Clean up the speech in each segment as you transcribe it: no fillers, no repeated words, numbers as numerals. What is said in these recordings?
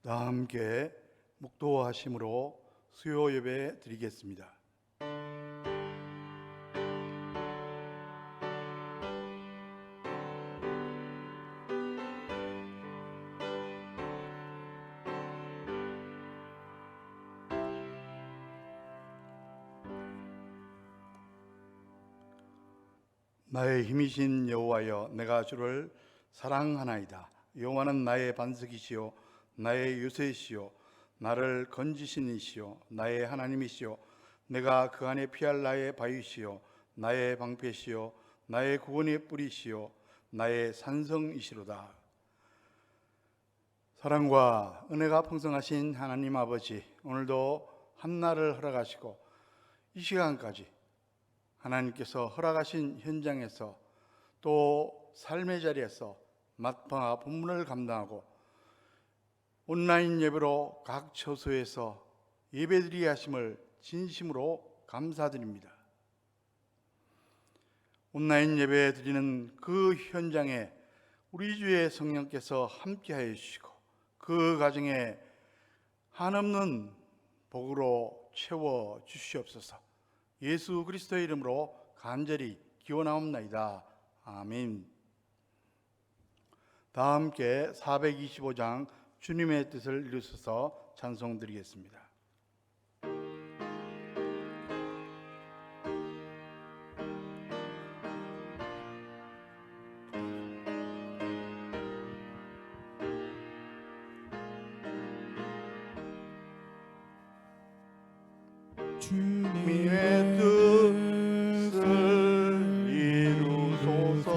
다 함께 묵도하심으로 수요 예배 드리겠습니다. 나의 힘이신 여호와여, 내가 주를 사랑하나이다. 여호와는 나의 반석이시요 나의 요새시요 나를 건지신 이시요 나의 하나님이시요 내가 그 안에 피할 나의 바위시요 나의 방패시요 나의 구원의 뿌리시요 나의 산성이시로다. 사랑과 은혜가 풍성하신 하나님 아버지, 오늘도 한날을 허락하시고 이 시간까지 하나님께서 허락하신 현장에서 또 삶의 자리에서 마땅한 본문을 감당하고 온라인 예배로 각 처소에서 예배드리게 하심을 진심으로 감사드립니다. 온라인 예배 드리는 그 현장에 우리 주의 성령께서 함께하여 주시고 그 가정에 한없는 복으로 채워 주시옵소서. 예수 그리스도의 이름으로 간절히 기원하옵나이다. 아멘. 다 함께 425장 주님의 뜻을 이루소서 찬송 드리겠습니다. 주님의 뜻을 이루소서.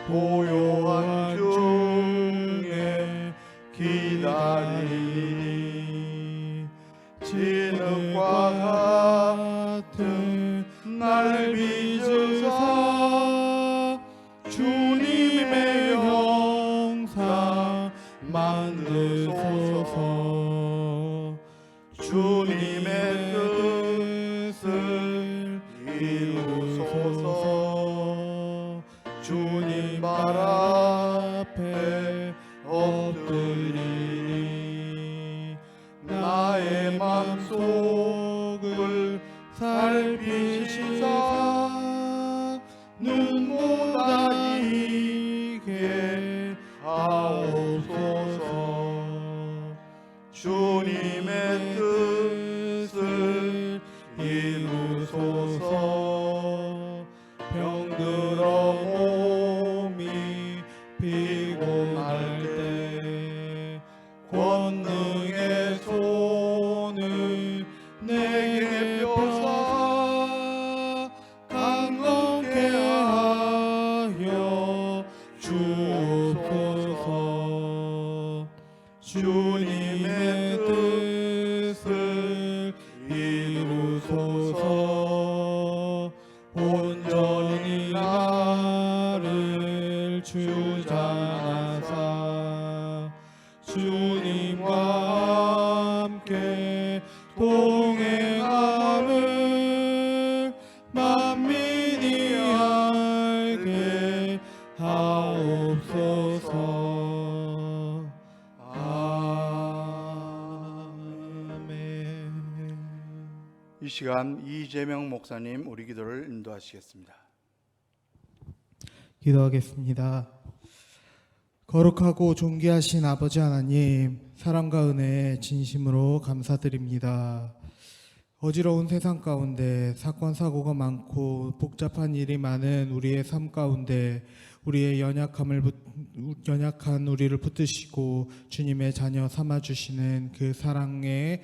고요한 중에 기다리니 진흙과 같은 날 빚으사 주님의 형상 만드소서. 주님의 뜻을 이루소서. 주님 발 앞에 엎드리니 나의 맘속을 살피시사 눈보다 이게 하옵소서. 주님의 뜻을 이루소서. 병들어 몸이 피곤할 때 권능의 손을 내게 펴사 강건케 하여 주옵소서. 주님의 뜻을 이루소서. 온전히 나를 주장하사 주님과 함께 동행함을 만민이 알게 하옵소서. 아멘. 이 시간 이재명 목사님 우리 기도를 인도하시겠습니다. 기도하겠습니다. 거룩하고 존귀하신 아버지 하나님, 사랑과 은혜에 진심으로 감사드립니다. 어지러운 세상 가운데 사건 사고가 많고 복잡한 일이 많은 우리의 삶 가운데 우리의 연약한 우리를 붙드시고 주님의 자녀 삼아주시는 그 사랑에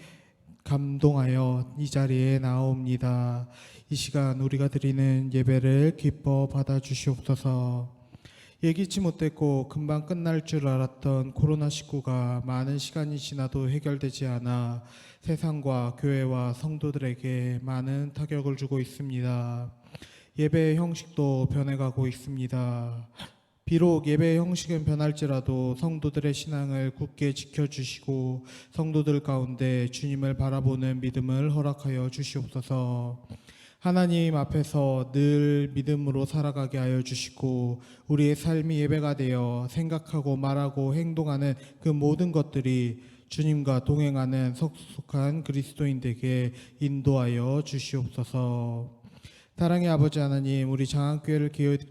감동하여 이 자리에 나옵니다. 이 시간 우리가 드리는 예배를 기뻐 받아주시옵소서. 예기치 못했고 금방 끝날 줄 알았던 코로나19가 많은 시간이 지나도 해결되지 않아 세상과 교회와 성도들에게 많은 타격을 주고 있습니다. 예배의 형식도 변해가고 있습니다. 비록 예배의 형식은 변할지라도 성도들의 신앙을 굳게 지켜주시고 성도들 가운데 주님을 바라보는 믿음을 허락하여 주시옵소서. 하나님 앞에서 늘 믿음으로 살아가게 하여 주시고 우리의 삶이 예배가 되어 생각하고 말하고 행동하는 그 모든 것들이 주님과 동행하는 성숙한 그리스도인에게 인도하여 주시옵소서. 사랑의 아버지 하나님, 우리 장학교회를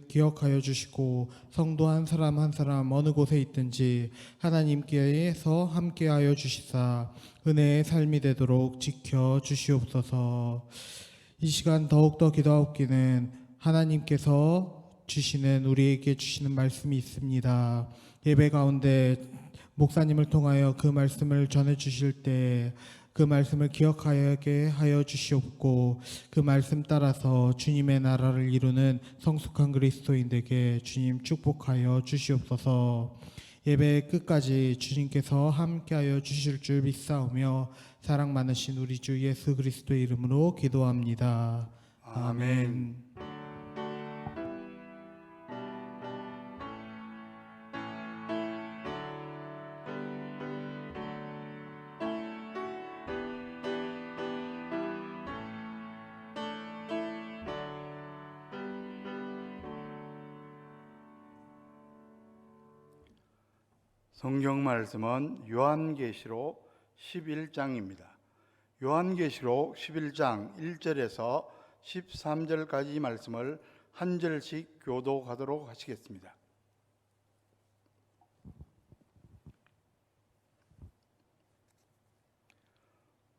기억하여 주시고 성도 한 사람 한 사람 어느 곳에 있든지 하나님께서 함께하여 주시사 은혜의 삶이 되도록 지켜 주시옵소서. 이 시간 더욱더 기도하옵기는 하나님께서 우리에게 주시는 말씀이 있습니다. 예배 가운데 목사님을 통하여 그 말씀을 전해 주실 때 그 말씀을 기억하게 하여 주시옵고 그 말씀 따라서 주님의 나라를 이루는 성숙한 그리스도인에게 주님 축복하여 주시옵소서. 예배 끝까지 주님께서 함께하여 주실 줄 믿사오며 사랑 많으신 우리 주 예수 그리스도의 이름으로 기도합니다. 아멘. 성경 말씀은 요한계시록 11장입니다. 요한계시록 11장 1절에서 13절까지 말씀을 한 절씩 교독하도록 하시겠습니다.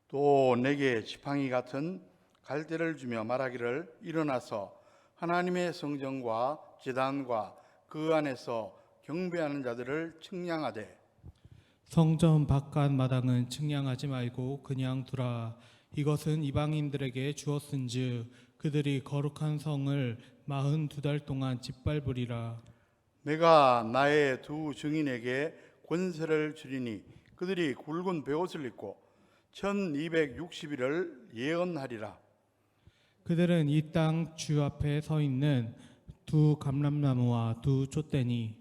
또 내게 지팡이 같은 갈대를 주며 말하기를 일어나서 하나님의 성전과 제단과 그 안에서 경배하는 자들을 측량하되 성전 바깥 마당은 측량하지 말고 그냥 두라. 이것은 이방인들에게 주었은즉 그들이 거룩한 성을 42달 동안 짓밟으리라. 내가 나의 두 증인에게 권세를 주리니 그들이 굵은 베옷을 입고 1260일을 예언하리라. 그들은 이 땅 주 앞에 서 있는 두 감람나무와 두 촛대니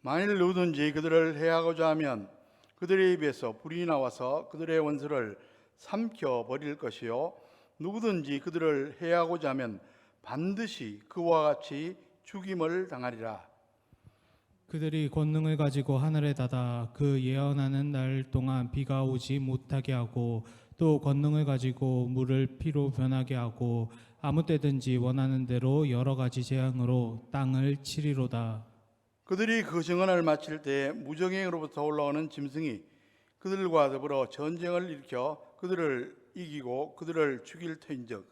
만일 누구든지 그들을 해하고자 하면 그들의 입에서 불이 나와서 그들의 원수를 삼켜 버릴 것이요 누구든지 그들을 해하고자 하면 반드시 그와 같이 죽임을 당하리라. 그들이 권능을 가지고 하늘에 닫아 그 예언하는 날 동안 비가 오지 못하게 하고 또 권능을 가지고 물을 피로 변하게 하고 아무 때든지 원하는 대로 여러 가지 재앙으로 땅을 치리로다. 그들이 그 증언을 마칠 때 무정행으로부터 올라오는 짐승이 그들과 더불어 전쟁을 일으켜 그들을 이기고 그들을 죽일 터인즉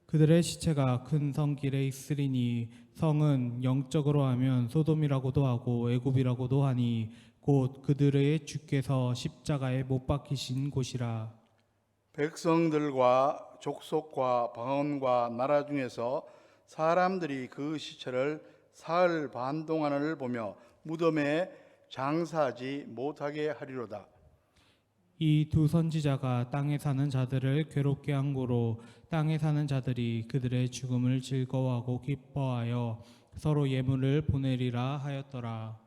그들의 시체가 큰 성길에 있으리니 성은 영적으로 하면 소돔이라고도 하고 애굽이라고도 하니 곧 그들의 주께서 십자가에 못 박히신 곳이라. 백성들과 족속과 방언과 나라 중에서 사람들이 그 시체를 사흘 반 동안을 보며 무덤에 장사하지 못하게 하리로다. 이 두 선지자가 땅에 사는 자들을 괴롭게 한 고로 땅에 사는 자들이 그들의 죽음을 즐거워하고 기뻐하여 서로 예물을 보내리라 하였더라.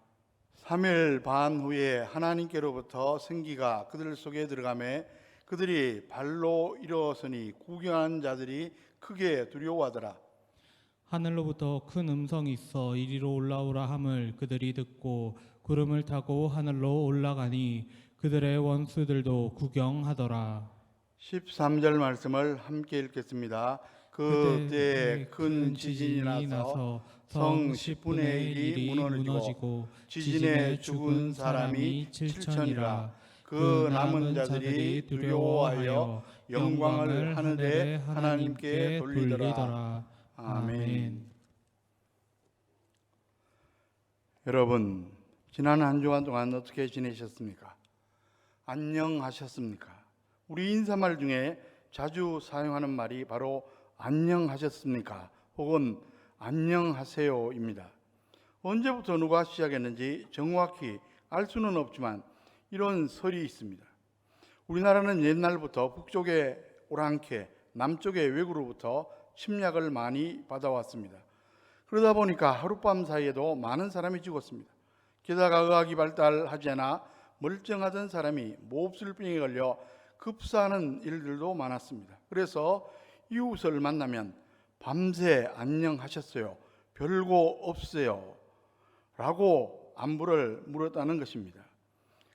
3일 반 후에 하나님께로부터 생기가 그들 속에 들어가매 그들이 발로 일어서니 구경하는 자들이 크게 두려워하더라. 하늘로부터 큰 음성이 있어 이리로 올라오라 함을 그들이 듣고 구름을 타고 하늘로 올라가니 그들의 원수들도 구경하더라. 13절 말씀을 함께 읽겠습니다. 그때 큰 지진이 나서 성 10분의 1이 무너지고 지진에 죽은 사람이 7천이라. 그 남은 자들이 두려워하여 영광을 하늘에 하나님께 돌리더라. 아멘. 여러분, 지난 한 주간 동안 어떻게 지내셨습니까? 안녕하셨습니까? 우리 인사말 중에 자주 사용하는 말이 바로 안녕하셨습니까? 혹은 안녕하세요입니다. 언제부터 누가 시작했는지 정확히 알 수는 없지만 이런 설이 있습니다. 우리나라는 옛날부터 북쪽의 오랑캐, 남쪽의 왜구로부터 침략을 많이 받아왔습니다. 그러다 보니까 하룻밤 사이에도 많은 사람이 죽었습니다. 게다가 의학이 발달하지 않아 멀쩡하던 사람이 몹쓸병에 걸려 급사하는 일들도 많았습니다. 그래서 이웃을 만나면 밤새 안녕하셨어요, 별거 없어요 라고 안부를 물었다는 것입니다.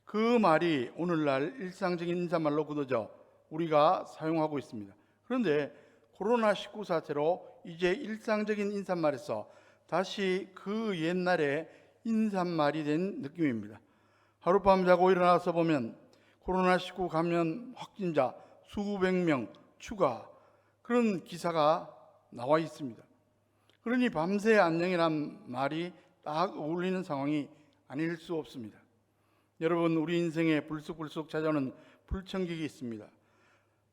그 말이 오늘날 일상적인 인사말로 굳어져 우리가 사용하고 있습니다. 그런데 코로나19 사태로 이제 일상적인 인사말에서 다시 그 옛날의 인사말이 된 느낌입니다. 하룻밤 자고 일어나서 보면 코로나19 감염 확진자 수백 명 추가, 그런 기사가 나와 있습니다. 그러니 밤새 안녕이란 말이 딱 어울리는 상황이 아닐 수 없습니다. 여러분, 우리 인생에 불쑥불쑥 찾아오는 불청객이 있습니다.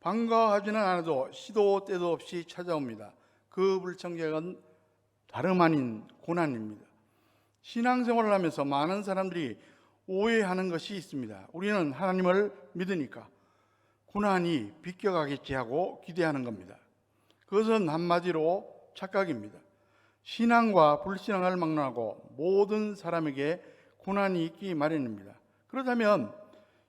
반가워하지는 않아도 시도 때도 없이 찾아옵니다. 그 불청객은 다름 아닌 고난입니다. 신앙생활을 하면서 많은 사람들이 오해하는 것이 있습니다. 우리는 하나님을 믿으니까 고난이 비껴가겠지 하고 기대하는 겁니다. 그것은 한마디로 착각입니다. 신앙과 불신앙을 막론하고 모든 사람에게 고난이 있기 마련입니다. 그렇다면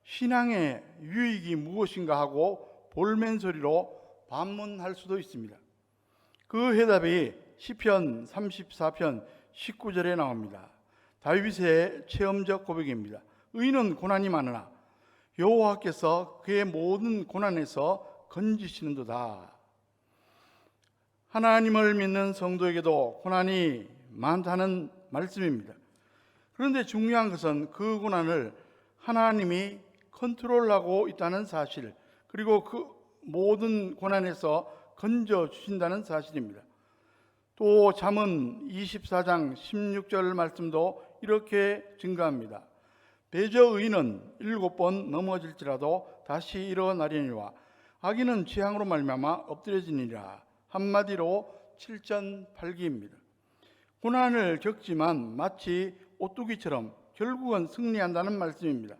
신앙의 유익이 무엇인가 하고 볼멘소리로 반문할 수도 있습니다. 그 해답이 시편 34편 19절에 나옵니다. 다윗의 체험적 고백입니다. 의인은 고난이 많으나 여호와께서 그의 모든 고난에서 건지시는도다. 하나님을 믿는 성도에게도 고난이 많다는 말씀입니다. 그런데 중요한 것은 그 고난을 하나님이 컨트롤하고 있다는 사실, 그리고 그 모든 고난에서 건져주신다는 사실입니다. 또 잠언 24장 16절 말씀도 이렇게 증가합니다. 배저 의인은 7번 넘어질지라도 다시 일어나려니와 악인은 재앙으로 말미암아 엎드려지니라. 한마디로 7전팔기입니다. 고난을 겪지만 마치 오뚜기처럼 결국은 승리한다는 말씀입니다.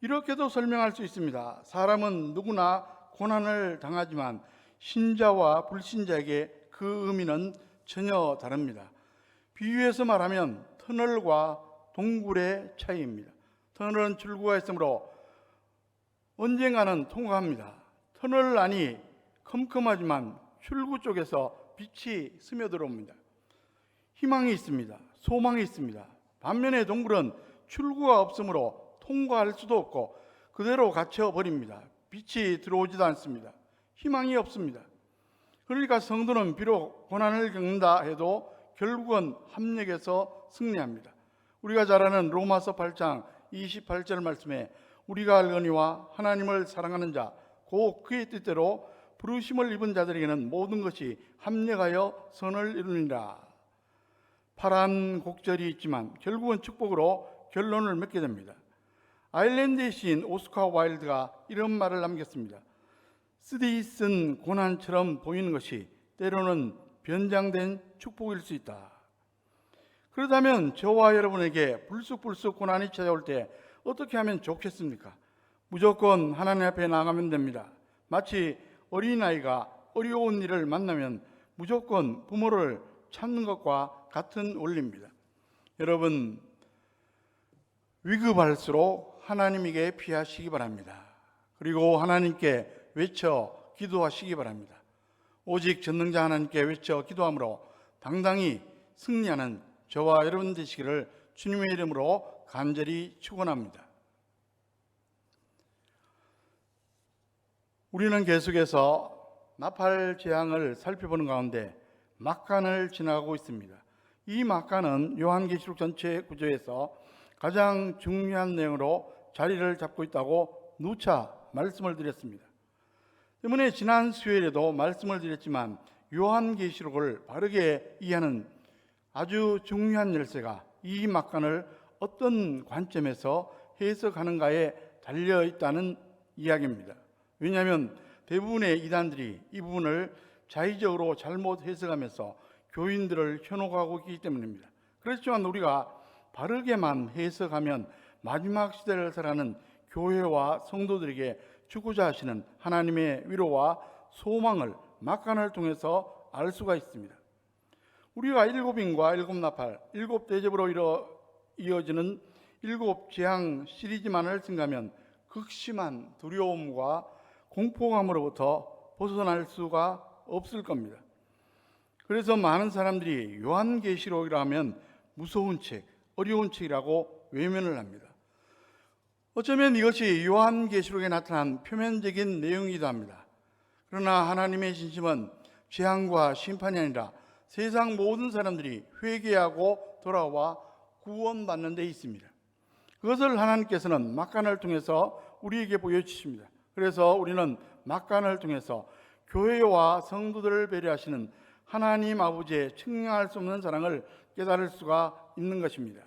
이렇게도 설명할 수 있습니다. 사람은 누구나 고난을 당하지만 신자와 불신자에게 그 의미는 전혀 다릅니다. 비유해서 말하면 터널과 동굴의 차이입니다. 터널은 출구가 있으므로 언젠가는 통과합니다. 터널 안이 컴컴하지만 출구 쪽에서 빛이 스며들어옵니다. 희망이 있습니다. 소망이 있습니다. 반면에 동굴은 출구가 없으므로 통과할 수도 없고 그대로 갇혀버립니다. 빛이 들어오지도 않습니다. 희망이 없습니다. 그러니까 성도는 비록 고난을 겪는다 해도 결국은 합력해서 승리합니다. 우리가 잘 아는 로마서 8장 28절 말씀에 우리가 알거니와 하나님을 사랑하는 자 곧 그의 뜻대로 부르심을 입은 자들에게는 모든 것이 합력하여 선을 이루니라. 파란 곡절이 있지만 결국은 축복으로 결론을 맺게 됩니다. 아일랜드의 시인 오스카 와일드가 이런 말을 남겼습니다. 쓰디쓴 고난처럼 보이는 것이 때로는 변장된 축복일 수 있다. 그렇다면 저와 여러분에게 불쑥불쑥 고난이 찾아올 때 어떻게 하면 좋겠습니까? 무조건 하나님 앞에 나가면 됩니다. 마치 어린아이가 어려운 일을 만나면 무조건 부모를 찾는 것과 같은 원리입니다. 여러분, 위급할수록 하나님에게 피하시기 바랍니다. 그리고 하나님께 외쳐 기도하시기 바랍니다. 오직 전능자 하나님께 외쳐 기도함으로 당당히 승리하는 저와 여러분 되시기를 주님의 이름으로 간절히 축원합니다. 우리는 계속해서 나팔 재앙을 살펴보는 가운데 막간을 지나가고 있습니다. 이 막간은 요한계시록 전체 구조에서 가장 중요한 내용으로 자리를 잡고 있다고 누차 말씀을 드렸습니다. 때문에 지난 수요일에도 말씀을 드렸지만 요한계시록을 바르게 이해하는 아주 중요한 열쇠가 이 막간을 어떤 관점에서 해석하는가에 달려 있다는 이야기입니다. 왜냐하면 대부분의 이단들이 이 부분을 자의적으로 잘못 해석하면서 교인들을 현혹하고 있기 때문입니다. 그렇지만 우리가 바르게만 해석하면 마지막 시대를 살아가는 교회와 성도들에게 주고자 하시는 하나님의 위로와 소망을 막간을 통해서 알 수가 있습니다. 우리가 일곱 인과 일곱 나팔, 일곱 대접으로 이어지는 일곱 재앙 시리즈만을 생각하면 극심한 두려움과 공포감으로부터 벗어날 수가 없을 겁니다. 그래서 많은 사람들이 요한계시록이라 하면 무서운 책, 어려운 책이라고 외면을 합니다. 어쩌면 이것이 요한계시록에 나타난 표면적인 내용이기도 합니다. 그러나 하나님의 진심은 재앙과 심판이 아니라 세상 모든 사람들이 회개하고 돌아와 구원받는 데 있습니다. 그것을 하나님께서는 막간을 통해서 우리에게 보여주십니다. 그래서 우리는 막간을 통해서 교회와 성도들을 배려하시는 하나님 아버지의 측량할 수 없는 사랑을 깨달을 수가 있는 것입니다.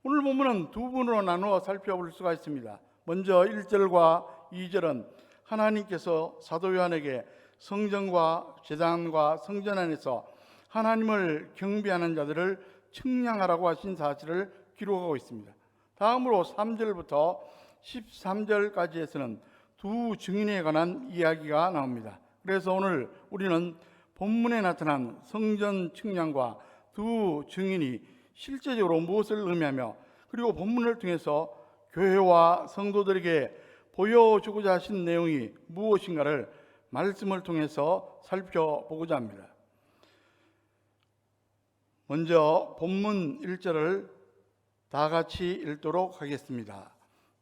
오늘 본문은 두 부분으로 나누어 살펴볼 수가 있습니다. 먼저 1절과 2절은 하나님께서 사도 요한에게 성전과 제단과 성전 안에서 하나님을 경배하는 자들을 측량하라고 하신 사실을 기록하고 있습니다. 다음으로 3절부터 13절까지에서는 두 증인에 관한 이야기가 나옵니다. 그래서 오늘 우리는 본문에 나타난 성전 측량과 두 증인이 실제적으로 무엇을 의미하며, 그리고 본문을 통해서 교회와 성도들에게 보여주고자 하신 내용이 무엇인가를 말씀을 통해서 살펴보고자 합니다. 먼저 본문 1절을 다 같이 읽도록 하겠습니다.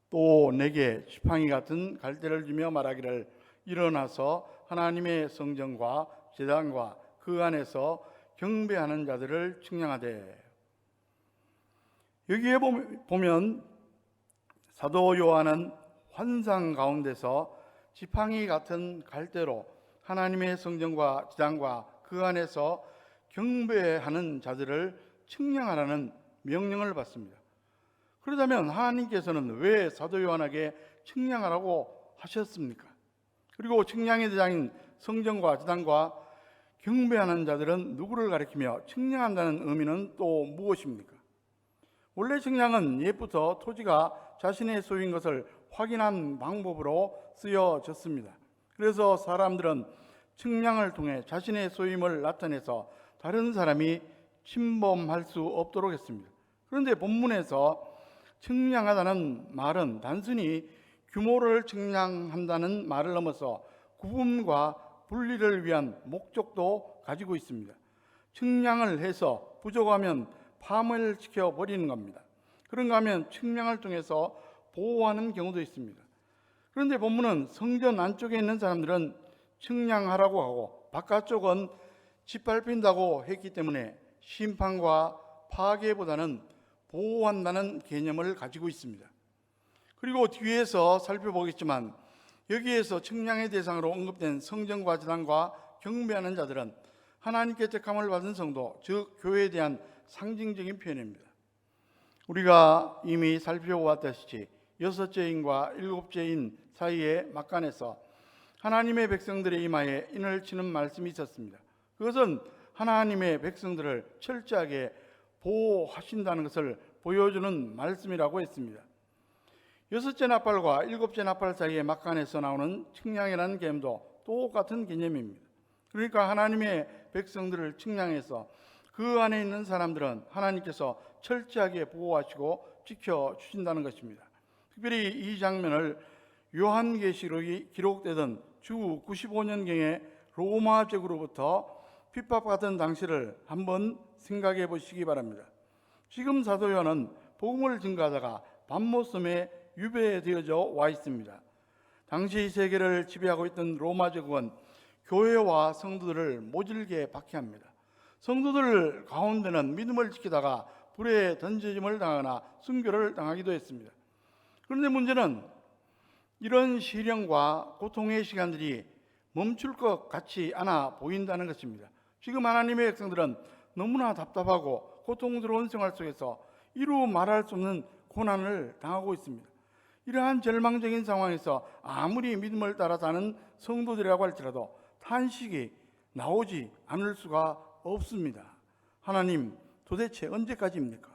또 내게 지팡이 같은 갈대를 주며 말하기를, 일어나서 하나님의 성전과 제단과 그 안에서 경배하는 자들을 측량하되. 여기에 보면 사도 요한은 환상 가운데서 지팡이 같은 갈대로 하나님의 성전과 제단과 그 안에서 경배하는 자들을 측량하라는 명령을 받습니다. 그렇다면 하나님께서는 왜 사도 요한에게 측량하라고 하셨습니까? 그리고 측량의 대상인 성전과 제단과 경배하는 자들은 누구를 가리키며 측량한다는 의미는 또 무엇입니까? 원래 측량은 옛부터 토지가 자신의 소유인 것을 확인한 방법으로 쓰여졌습니다. 그래서 사람들은 측량을 통해 자신의 소유임을 나타내서 다른 사람이 침범할 수 없도록 했습니다. 그런데 본문에서 측량하다는 말은 단순히 규모를 측량한다는 말을 넘어서 구분과 분리를 위한 목적도 가지고 있습니다. 측량을 해서 부족하면 파멸시켜 버리는 겁니다. 그런가 하면 측량을 통해서 보호하는 경우도 있습니다. 그런데 본문은 성전 안쪽에 있는 사람들은 측량하라고 하고 바깥쪽은 짓밟힌다고 했기 때문에 심판과 파괴보다는 보호한다는 개념을 가지고 있습니다. 그리고 뒤에서 살펴보겠지만 여기에서 측량의 대상으로 언급된 성전과 제단과 경배하는 자들은 하나님께 택함을 받은 성도, 즉 교회에 대한 상징적인 표현입니다. 우리가 이미 살펴보았다시피 6째인과 7째인 사이의 막간에서 하나님의 백성들의 이마에 인을 치는 말씀이 있었습니다. 그것은 하나님의 백성들을 철저하게 보호하신다는 것을 보여주는 말씀이라고 했습니다. 6째 나팔과 7째 나팔 사이의 막간에서 나오는 측량이라는 개념도 똑같은 개념입니다. 그러니까 하나님의 백성들을 측량해서 그 안에 있는 사람들은 하나님께서 철저하게 보호하시고 지켜주신다는 것입니다. 특별히 이 장면을 요한계시록이 기록되던 주 95년경에 로마 제국으로부터 핍박받은 당시를 한번 생각해 보시기 바랍니다. 지금 사도 요한은 복음을 증거하다가 밤모섬에 유배되어져 와 있습니다. 당시 세계를 지배하고 있던 로마 제국은 교회와 성도들을 모질게 박해합니다. 성도들 가운데는 믿음을 지키다가 불에 던져짐을 당하거나 순교를 당하기도 했습니다. 그런데 문제는 이런 시련과 고통의 시간들이 멈출 것 같지 않아 보인다는 것입니다. 지금 하나님의 백성들은 너무나 답답하고 고통스러운 생활 속에서 이루 말할 수 없는 고난을 당하고 있습니다. 이러한 절망적인 상황에서 아무리 믿음을 따라 사는 성도들이라고 할지라도 탄식이 나오지 않을 수가 없습니다. 하나님, 도대체 언제까지입니까?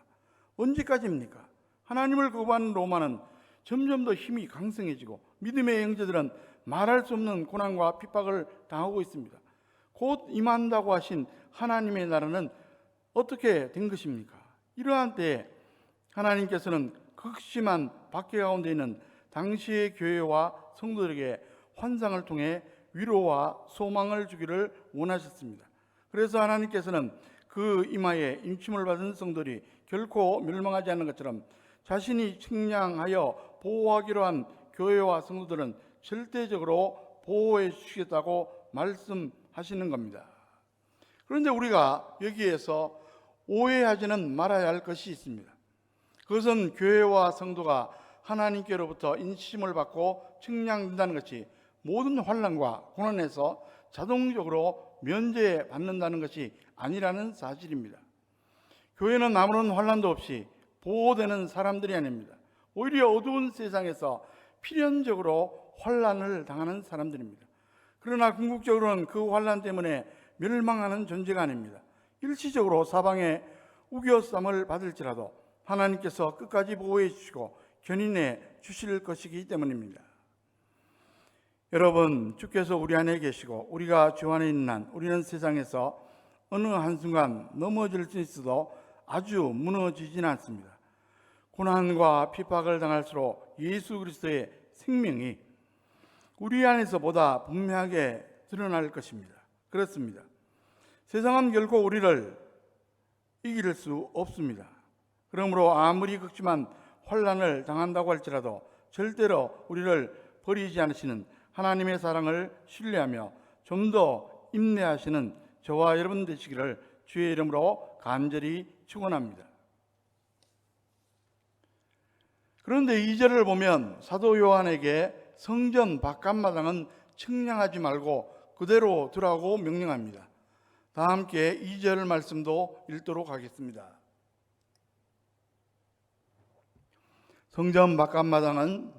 언제까지입니까? 하나님을 거부하는 로마는 점점 더 힘이 강성해지고 믿음의 형제들은 말할 수 없는 고난과 핍박을 당하고 있습니다. 곧 임한다고 하신 하나님의 나라는 어떻게 된 것입니까? 이러한 때에 하나님께서는 극심한 박해 가운데 있는 당시의 교회와 성도들에게 환상을 통해 위로와 소망을 주기를 원하셨습니다. 그래서 하나님께서는 그 이마에 임침을 받은 성도들이 결코 멸망하지 않는 것처럼 자신이 측량하여 보호하기로 한 교회와 성도들은 절대적으로 보호해 주시겠다고 말씀하시는 겁니다. 그런데 우리가 여기에서 오해하지는 말아야 할 것이 있습니다. 그것은 교회와 성도가 하나님께로부터 인침을 받고 측량된다는 것이 모든 환난과 고난에서 자동적으로 면제받는다는 것이 아니라는 사실입니다. 교회는 아무런 환난도 없이 보호되는 사람들이 아닙니다. 오히려 어두운 세상에서 필연적으로 환난을 당하는 사람들입니다. 그러나 궁극적으로는 그 환난 때문에 멸망하는 존재가 아닙니다. 일시적으로 사방에 우겨쌈을 받을지라도 하나님께서 끝까지 보호해 주시고 견인해 주실 것이기 때문입니다. 여러분, 주께서 우리 안에 계시고 우리가 주 안에 있는 한 우리는 세상에서 어느 한순간 넘어질 수 있어도 아주 무너지지는 않습니다. 고난과 핍박을 당할수록 예수 그리스도의 생명이 우리 안에서 보다 분명하게 드러날 것입니다. 그렇습니다. 세상은 결코 우리를 이길 수 없습니다. 그러므로 아무리 극심한 환난을 당한다고 할지라도 절대로 우리를 버리지 않으시는 하나님의 사랑을 신뢰하며 좀 더 인내하시는 저와 여러분 되시기를 주의 이름으로 간절히 축원합니다. 그런데 2절을 보면 사도 요한에게 성전 바깥마당은 측량하지 말고 그대로 두라고 명령합니다. 다 함께 2절 말씀도 읽도록 하겠습니다. 성전 바깥마당은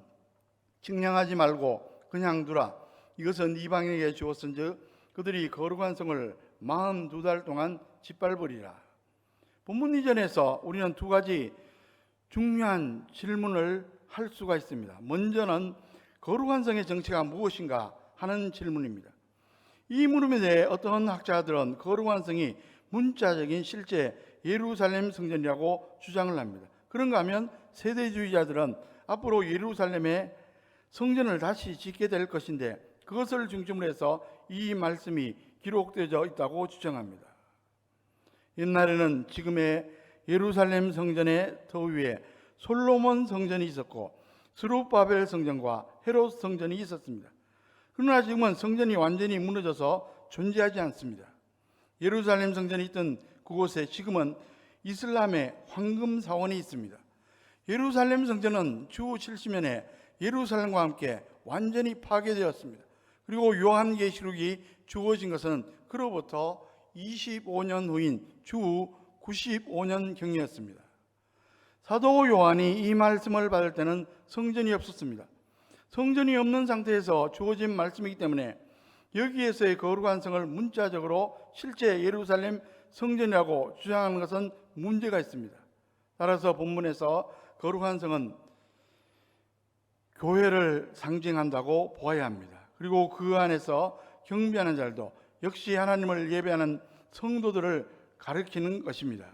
측량하지 말고 그냥 두라. 이것은 이방인에게 주었은즉 그들이 거룩한 성을 42달 동안 짓밟으리라. 본문 이전에서 우리는 두 가지 중요한 질문을 할 수가 있습니다. 먼저는 거룩한 성의 정체가 무엇인가 하는 질문입니다. 이 물음에 대해 어떤 학자들은 거룩한 성이 문자적인 실제 예루살렘 성전이라고 주장을 합니다. 그런가 하면 세대주의자들은 앞으로 예루살렘에 성전을 다시 짓게 될 것인데 그것을 중심으로 해서 이 말씀이 기록되어 있다고 주장합니다. 옛날에는 지금의 예루살렘 성전의 더 위에 솔로몬 성전이 있었고 스룹바벨 성전과 헤롯 성전이 있었습니다. 그러나 지금은 성전이 완전히 무너져서 존재하지 않습니다. 예루살렘 성전이 있던 그곳에 지금은 이슬람의 황금 사원이 있습니다. 예루살렘 성전은 주 70년에 예루살렘과 함께 완전히 파괴되었습니다. 그리고 요한계시록이 주어진 것은 그로부터 25년 후인 주 95년경이었습니다. 사도 요한이 이 말씀을 받을 때는 성전이 없었습니다. 성전이 없는 상태에서 주어진 말씀이기 때문에 여기에서의 거룩한 성을 문자적으로 실제 예루살렘 성전이라고 주장하는 것은 문제가 있습니다. 따라서 본문에서 거룩한 성은 교회를 상징한다고 보아야 합니다. 그리고 그 안에서 경배하는 자들도 역시 하나님을 예배하는 성도들을 가리키는 것입니다.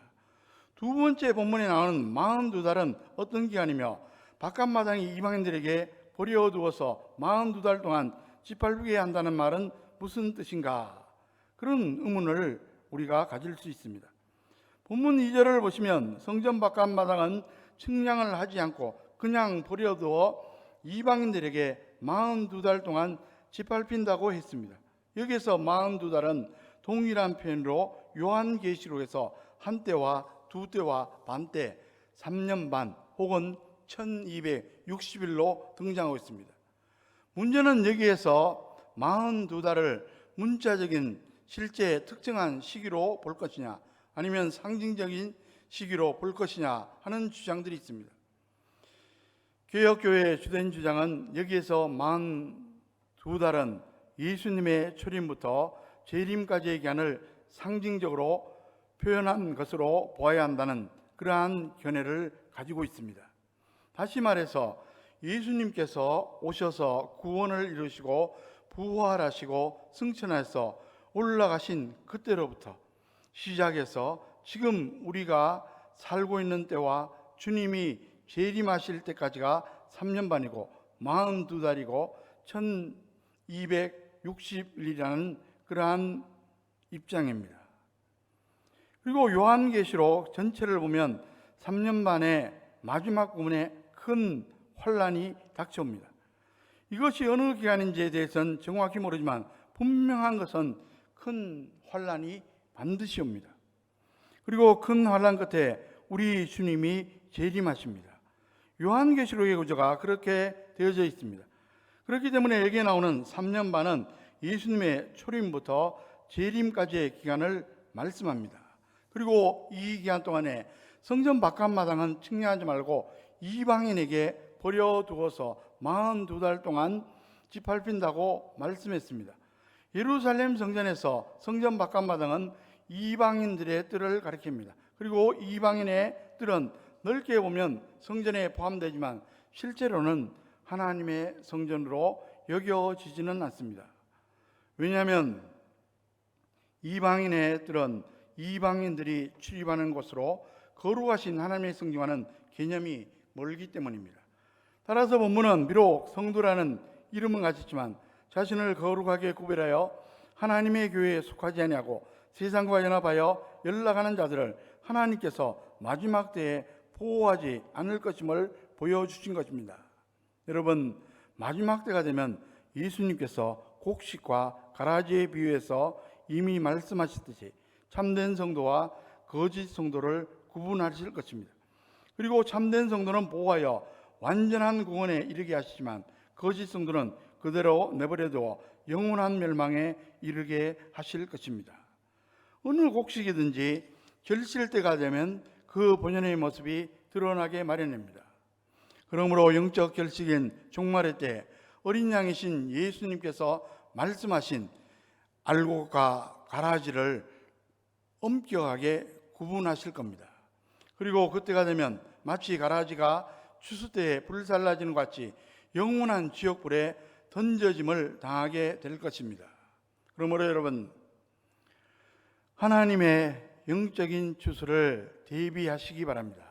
두 번째 본문에 나오는 42달은 어떤 기간이며 바깥마당이 이방인들에게 버려두어서 42달 동안 짓밟게 한다는 말은 무슨 뜻인가? 그런 의문을 우리가 가질 수 있습니다. 본문 2절을 보시면 성전 바깥마당은 측량을 하지 않고 그냥 버려두어 이방인들에게 42달 동안 짓밟힌다고 했습니다. 여기서 42달은 동일한 표현으로 요한계시록에서 한때와 두때와 반때, 3년 반 혹은 1260일로 등장하고 있습니다. 문제는 여기에서 42달을 문자적인 실제 특정한 시기로 볼 것이냐 아니면 상징적인 시기로 볼 것이냐 하는 주장들이 있습니다. 개혁교회의 주된 주장은 여기에서 42달은 예수님의 초림부터 재림까지의 기간을 상징적으로 표현한 것으로 보아야 한다는 그러한 견해를 가지고 있습니다. 다시 말해서 예수님께서 오셔서 구원을 이루시고 부활하시고 승천해서 올라가신 그때로부터 시작해서 지금 우리가 살고 있는 때와 주님이 재림하실 때까지가 3년 반이고 42달이고 60일이라는 그러한 입장입니다. 그리고 요한계시록 전체를 보면 3년 만에 마지막 부분에 큰 환란이 닥쳐옵니다. 이것이 어느 기간인지에 대해서는 정확히 모르지만 분명한 것은 큰 환란이 반드시 옵니다. 그리고 큰 환란 끝에 우리 주님이 재림하십니다. 요한계시록의 구조가 그렇게 되어져 있습니다. 그렇기 때문에 여기에 나오는 3년 반은 예수님의 초림부터 재림까지의 기간을 말씀합니다. 그리고 이 기간 동안에 성전 바깥마당은 측량하지 말고 이방인에게 버려두어서 42달 동안 짓밟힌다고 말씀했습니다. 예루살렘 성전에서 성전 바깥마당은 이방인들의 뜰을 가리킵니다. 그리고 이방인의 뜰은 넓게 보면 성전에 포함되지만 실제로는 하나님의 성전으로 여겨지지는 않습니다. 왜냐하면 이방인의 뜰은 이방인들이 출입하는 곳으로 거룩하신 하나님의 성전과는 개념이 멀기 때문입니다. 따라서 본문은 비록 성도라는 이름은 가졌지만 자신을 거룩하게 구별하여 하나님의 교회에 속하지 아니하고 세상과 연합하여 연락하는 자들을 하나님께서 마지막 때에 보호하지 않을 것임을 보여주신 것입니다. 여러분, 마지막 때가 되면 예수님께서 곡식과 가라지에 비유해서 이미 말씀하셨듯이 참된 성도와 거짓 성도를 구분하실 것입니다. 그리고 참된 성도는 보호하여 완전한 구원에 이르게 하시지만 거짓 성도는 그대로 내버려두어 영원한 멸망에 이르게 하실 것입니다. 어느 곡식이든지 결실 때가 되면 그 본연의 모습이 드러나게 마련입니다. 그러므로 영적 결식인 종말의 때 어린 양이신 예수님께서 말씀하신 알곡과 가라지를 엄격하게 구분하실 겁니다. 그리고 그때가 되면 마치 가라지가 추수 때에 불살라지는 것 같이 영원한 지옥불에 던져짐을 당하게 될 것입니다. 그러므로 여러분, 하나님의 영적인 추수를 대비하시기 바랍니다.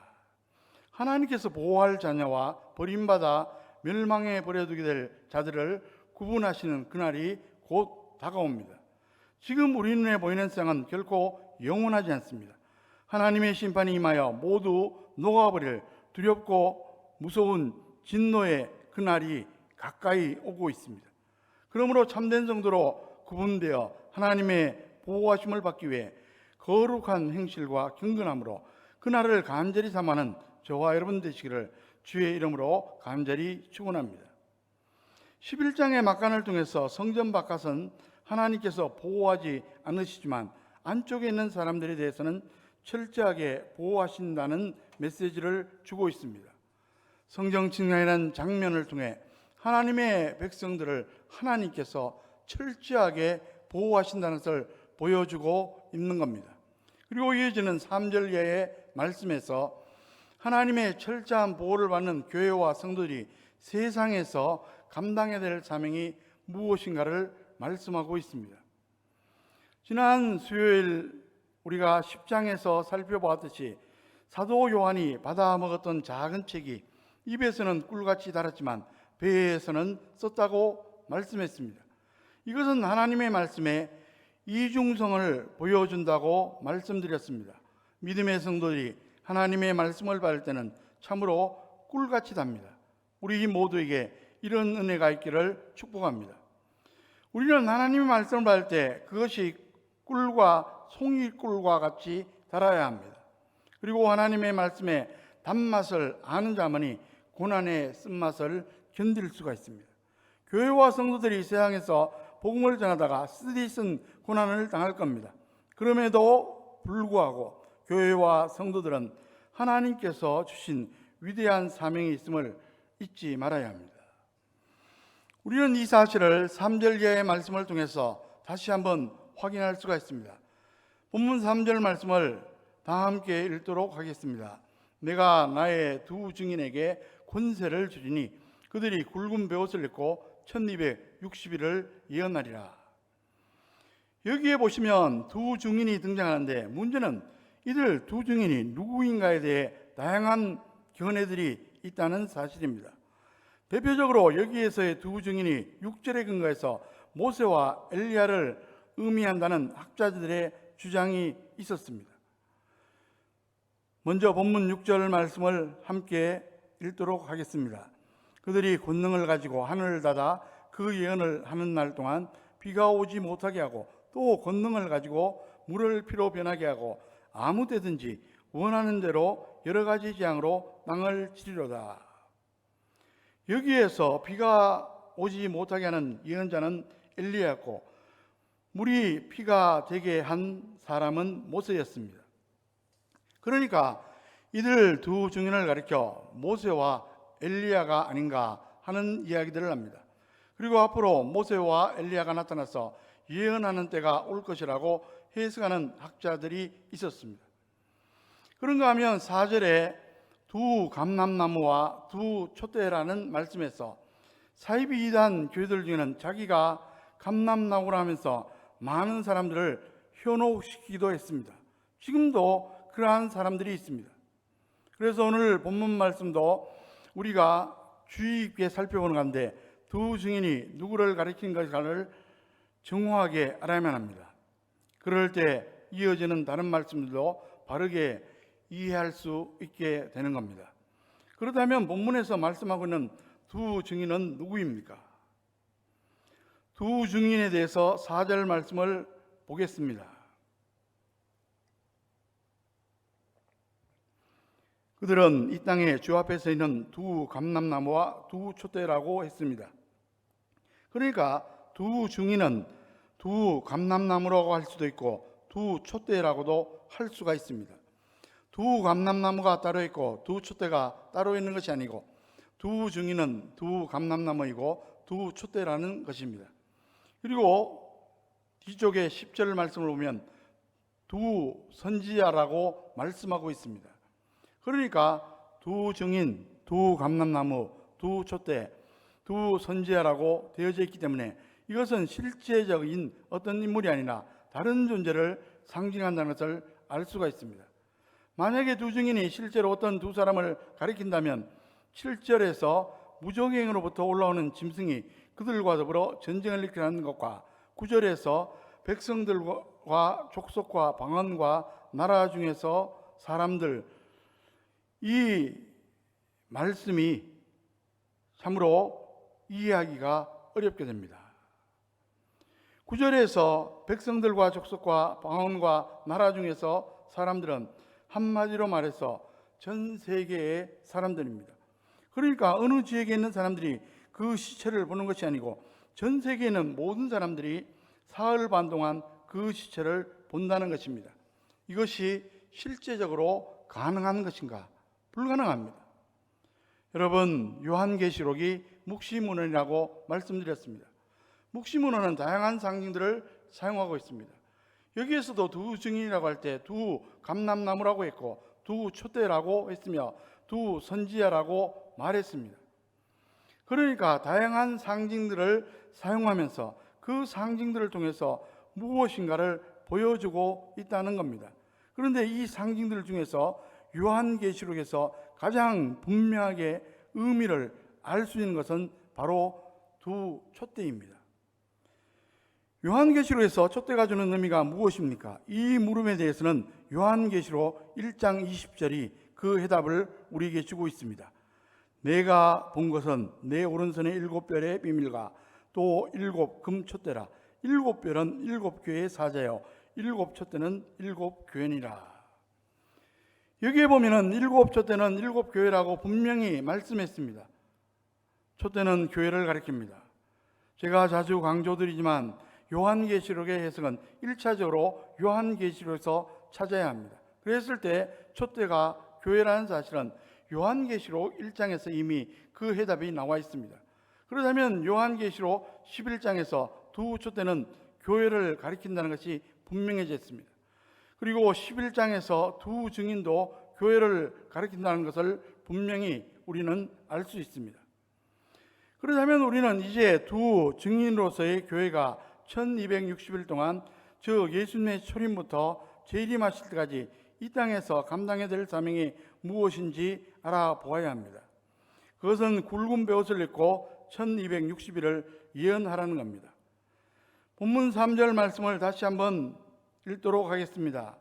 하나님께서 보호할 자녀와 버림받아 멸망에 버려두게 될 자들을 구분하시는 그날이 곧 다가옵니다. 지금 우리 눈에 보이는 세상은 결코 영원하지 않습니다. 하나님의 심판이 임하여 모두 녹아버릴 두렵고 무서운 진노의 그날이 가까이 오고 있습니다. 그러므로 참된 정도로 구분되어 하나님의 보호하심을 받기 위해 거룩한 행실과 경건함으로 그날을 간절히 삼하는 저와 여러분 되시기를 주의 이름으로 간절히 축원합니다. 11장의 막간을 통해서 성전 바깥은 하나님께서 보호하지 않으시지만 안쪽에 있는 사람들에 대해서는 철저하게 보호하신다는 메시지를 주고 있습니다. 성경 측량이라는 장면을 통해 하나님의 백성들을 하나님께서 철저하게 보호하신다는 것을 보여주고 있는 겁니다. 그리고 이어지는 3절 이하의 말씀에서 하나님의 철저한 보호를 받는 교회와 성도들이 세상에서 감당해야 될 사명이 무엇인가를 말씀하고 있습니다. 지난 수요일 우리가 10장에서 살펴보았듯이 사도 요한이 받아 먹었던 작은 책이 입에서는 꿀같이 달았지만 배에서는 썼다고 말씀했습니다. 이것은 하나님의 말씀에 이중성을 보여준다고 말씀드렸습니다. 믿음의 성도들이 하나님의 말씀을 받을 때는 참으로 꿀같이 답니다. 우리 모두에게 이런 은혜가 있기를 축복합니다. 우리는 하나님의 말씀을 받을 때 그것이 꿀과 송이꿀과 같이 달아야 합니다. 그리고 하나님의 말씀의 단맛을 아는 자만이 고난의 쓴맛을 견딜 수가 있습니다. 교회와 성도들이 세상에서 복음을 전하다가 쓰디쓴 고난을 당할 겁니다. 그럼에도 불구하고 교회와 성도들은 하나님께서 주신 위대한 사명이 있음을 잊지 말아야 합니다. 우리는 이 사실을 3절 이하의 말씀을 통해서 다시 한번 확인할 수가 있습니다. 본문 3절 말씀을 다 함께 읽도록 하겠습니다. 내가 나의 두 증인에게 권세를 주리니 그들이 굵은 베옷을 입고 1260일을 예언하리라. 여기에 보시면 두 증인이 등장하는데 문제는 이들 두 증인이 누구인가에 대해 다양한 견해들이 있다는 사실입니다. 대표적으로 여기에서의 두 증인이 6절에 근거해서 모세와 엘리야를 의미한다는 학자들의 주장이 있었습니다. 먼저 본문 6절 말씀을 함께 읽도록 하겠습니다. 그들이 권능을 가지고 하늘을 닫아 그 예언을 하는 날 동안 비가 오지 못하게 하고, 또 권능을 가지고 물을 피로 변하게 하고, 아무 때든지 원하는 대로 여러 가지 재앙으로 땅을 치리로다. 여기에서 비가 오지 못하게 하는 예언자는 엘리야였고, 물이 피가 되게 한 사람은 모세였습니다. 그러니까 이들 두 증인을 가리켜 모세와 엘리야가 아닌가 하는 이야기들을 합니다. 그리고 앞으로 모세와 엘리야가 나타나서 예언하는 때가 올 것이라고 해석하는 학자들이 있었습니다. 그런가 하면 4절에 두 감람나무와 두 촛대라는 말씀에서 사이비 이단 교회들 중에는 자기가 감람나무라 하면서 많은 사람들을 현혹시키기도 했습니다. 지금도 그러한 사람들이 있습니다. 그래서 오늘 본문 말씀도 우리가 주의 깊게 살펴보는 가운데 두 증인이 누구를 가리킨 것인가를 정확하게 알아야만 합니다. 그럴 때 이어지는 다른 말씀들도 바르게 이해할 수 있게 되는 겁니다. 그렇다면 본문에서 말씀하고 있는 두 증인은 누구입니까? 두 증인에 대해서 4절 말씀을 보겠습니다. 그들은 이 땅에 주 앞에 서 있는 두 감람나무와 두 촛대라고 했습니다. 그러니까 두 증인은 두 감람나무라고 할 수도 있고 두 촛대라고도 할 수가 있습니다. 두 감람나무가 따로 있고 두 촛대가 따로 있는 것이 아니고 두 증인은 두 감람나무이고 두 촛대라는 것입니다. 그리고 뒤쪽에 10절 말씀을 보면 두 선지자라고 말씀하고 있습니다. 그러니까 두 증인, 두 감람나무, 두 촛대, 두 선지자라고 되어져 있기 때문에 이것은 실제적인 어떤 인물이 아니라 다른 존재를 상징한다는 것을 알 수가 있습니다. 만약에 두 증인이 실제로 어떤 두 사람을 가리킨다면 7절에서 무적행으로부터 올라오는 짐승이 그들과 더불어 전쟁을 일으키는 것과 9절에서 백성들과 족속과 방언과 나라 중에서 사람들, 이 말씀이 참으로 이해하기가 어렵게 됩니다. 9절에서 백성들과 족속과 방언과 나라 중에서 사람들은 한마디로 말해서 전 세계의 사람들입니다. 그러니까 어느 지역에 있는 사람들이 그 시체를 보는 것이 아니고 전 세계에 있는 모든 사람들이 사흘 반 동안 그 시체를 본다는 것입니다. 이것이 실제적으로 가능한 것인가? 불가능합니다. 여러분, 요한계시록이 묵시문헌이라고 말씀드렸습니다. 묵시문헌은 다양한 상징들을 사용하고 있습니다. 여기에서도 두 증인이라고 할 때 두 감람나무라고 했고 두 촛대라고 했으며 두 선지자라고 말했습니다. 그러니까 다양한 상징들을 사용하면서 그 상징들을 통해서 무엇인가를 보여주고 있다는 겁니다. 그런데 이 상징들 중에서 요한계시록에서 가장 분명하게 의미를 알 수 있는 것은 바로 두 촛대입니다. 요한계시록에서 촛대가 주는 의미가 무엇입니까? 이 물음에 대해서는 요한계시록 1장 20절이 그 해답을 우리에게 주고 있습니다. 내가 본 것은 내 오른손의 7별의 비밀과 또 7 금촛대라. 7별은 7 교회의 사자요 7 촛대는 7 교회니라. 여기에 보면은 7 촛대는 7 교회라고 분명히 말씀했습니다. 촛대는 교회를 가리킵니다. 제가 자주 강조드리지만 요한계시록의 해석은 1차적으로 요한계시록에서 찾아야 합니다. 그랬을 때 촛대가 교회라는 사실은 요한계시록 1장에서 이미 그 해답이 나와 있습니다. 그렇다면 요한계시록 11장에서 두 촛대는 교회를 가리킨다는 것이 분명해졌습니다. 그리고 11장에서 두 증인도 교회를 가리킨다는 것을 분명히 우리는 알 수 있습니다. 그렇다면 우리는 이제 두 증인으로서의 교회가 1260일 동안 즉 예수님의 초림부터 재림하실 때까지 이 땅에서 감당해야 될 사명이 무엇인지 알아보아야 합니다. 그것은 굵은 베옷을 입고 1260일을 예언하라는 겁니다. 본문 3절 말씀을 다시 한번 읽도록 하겠습니다.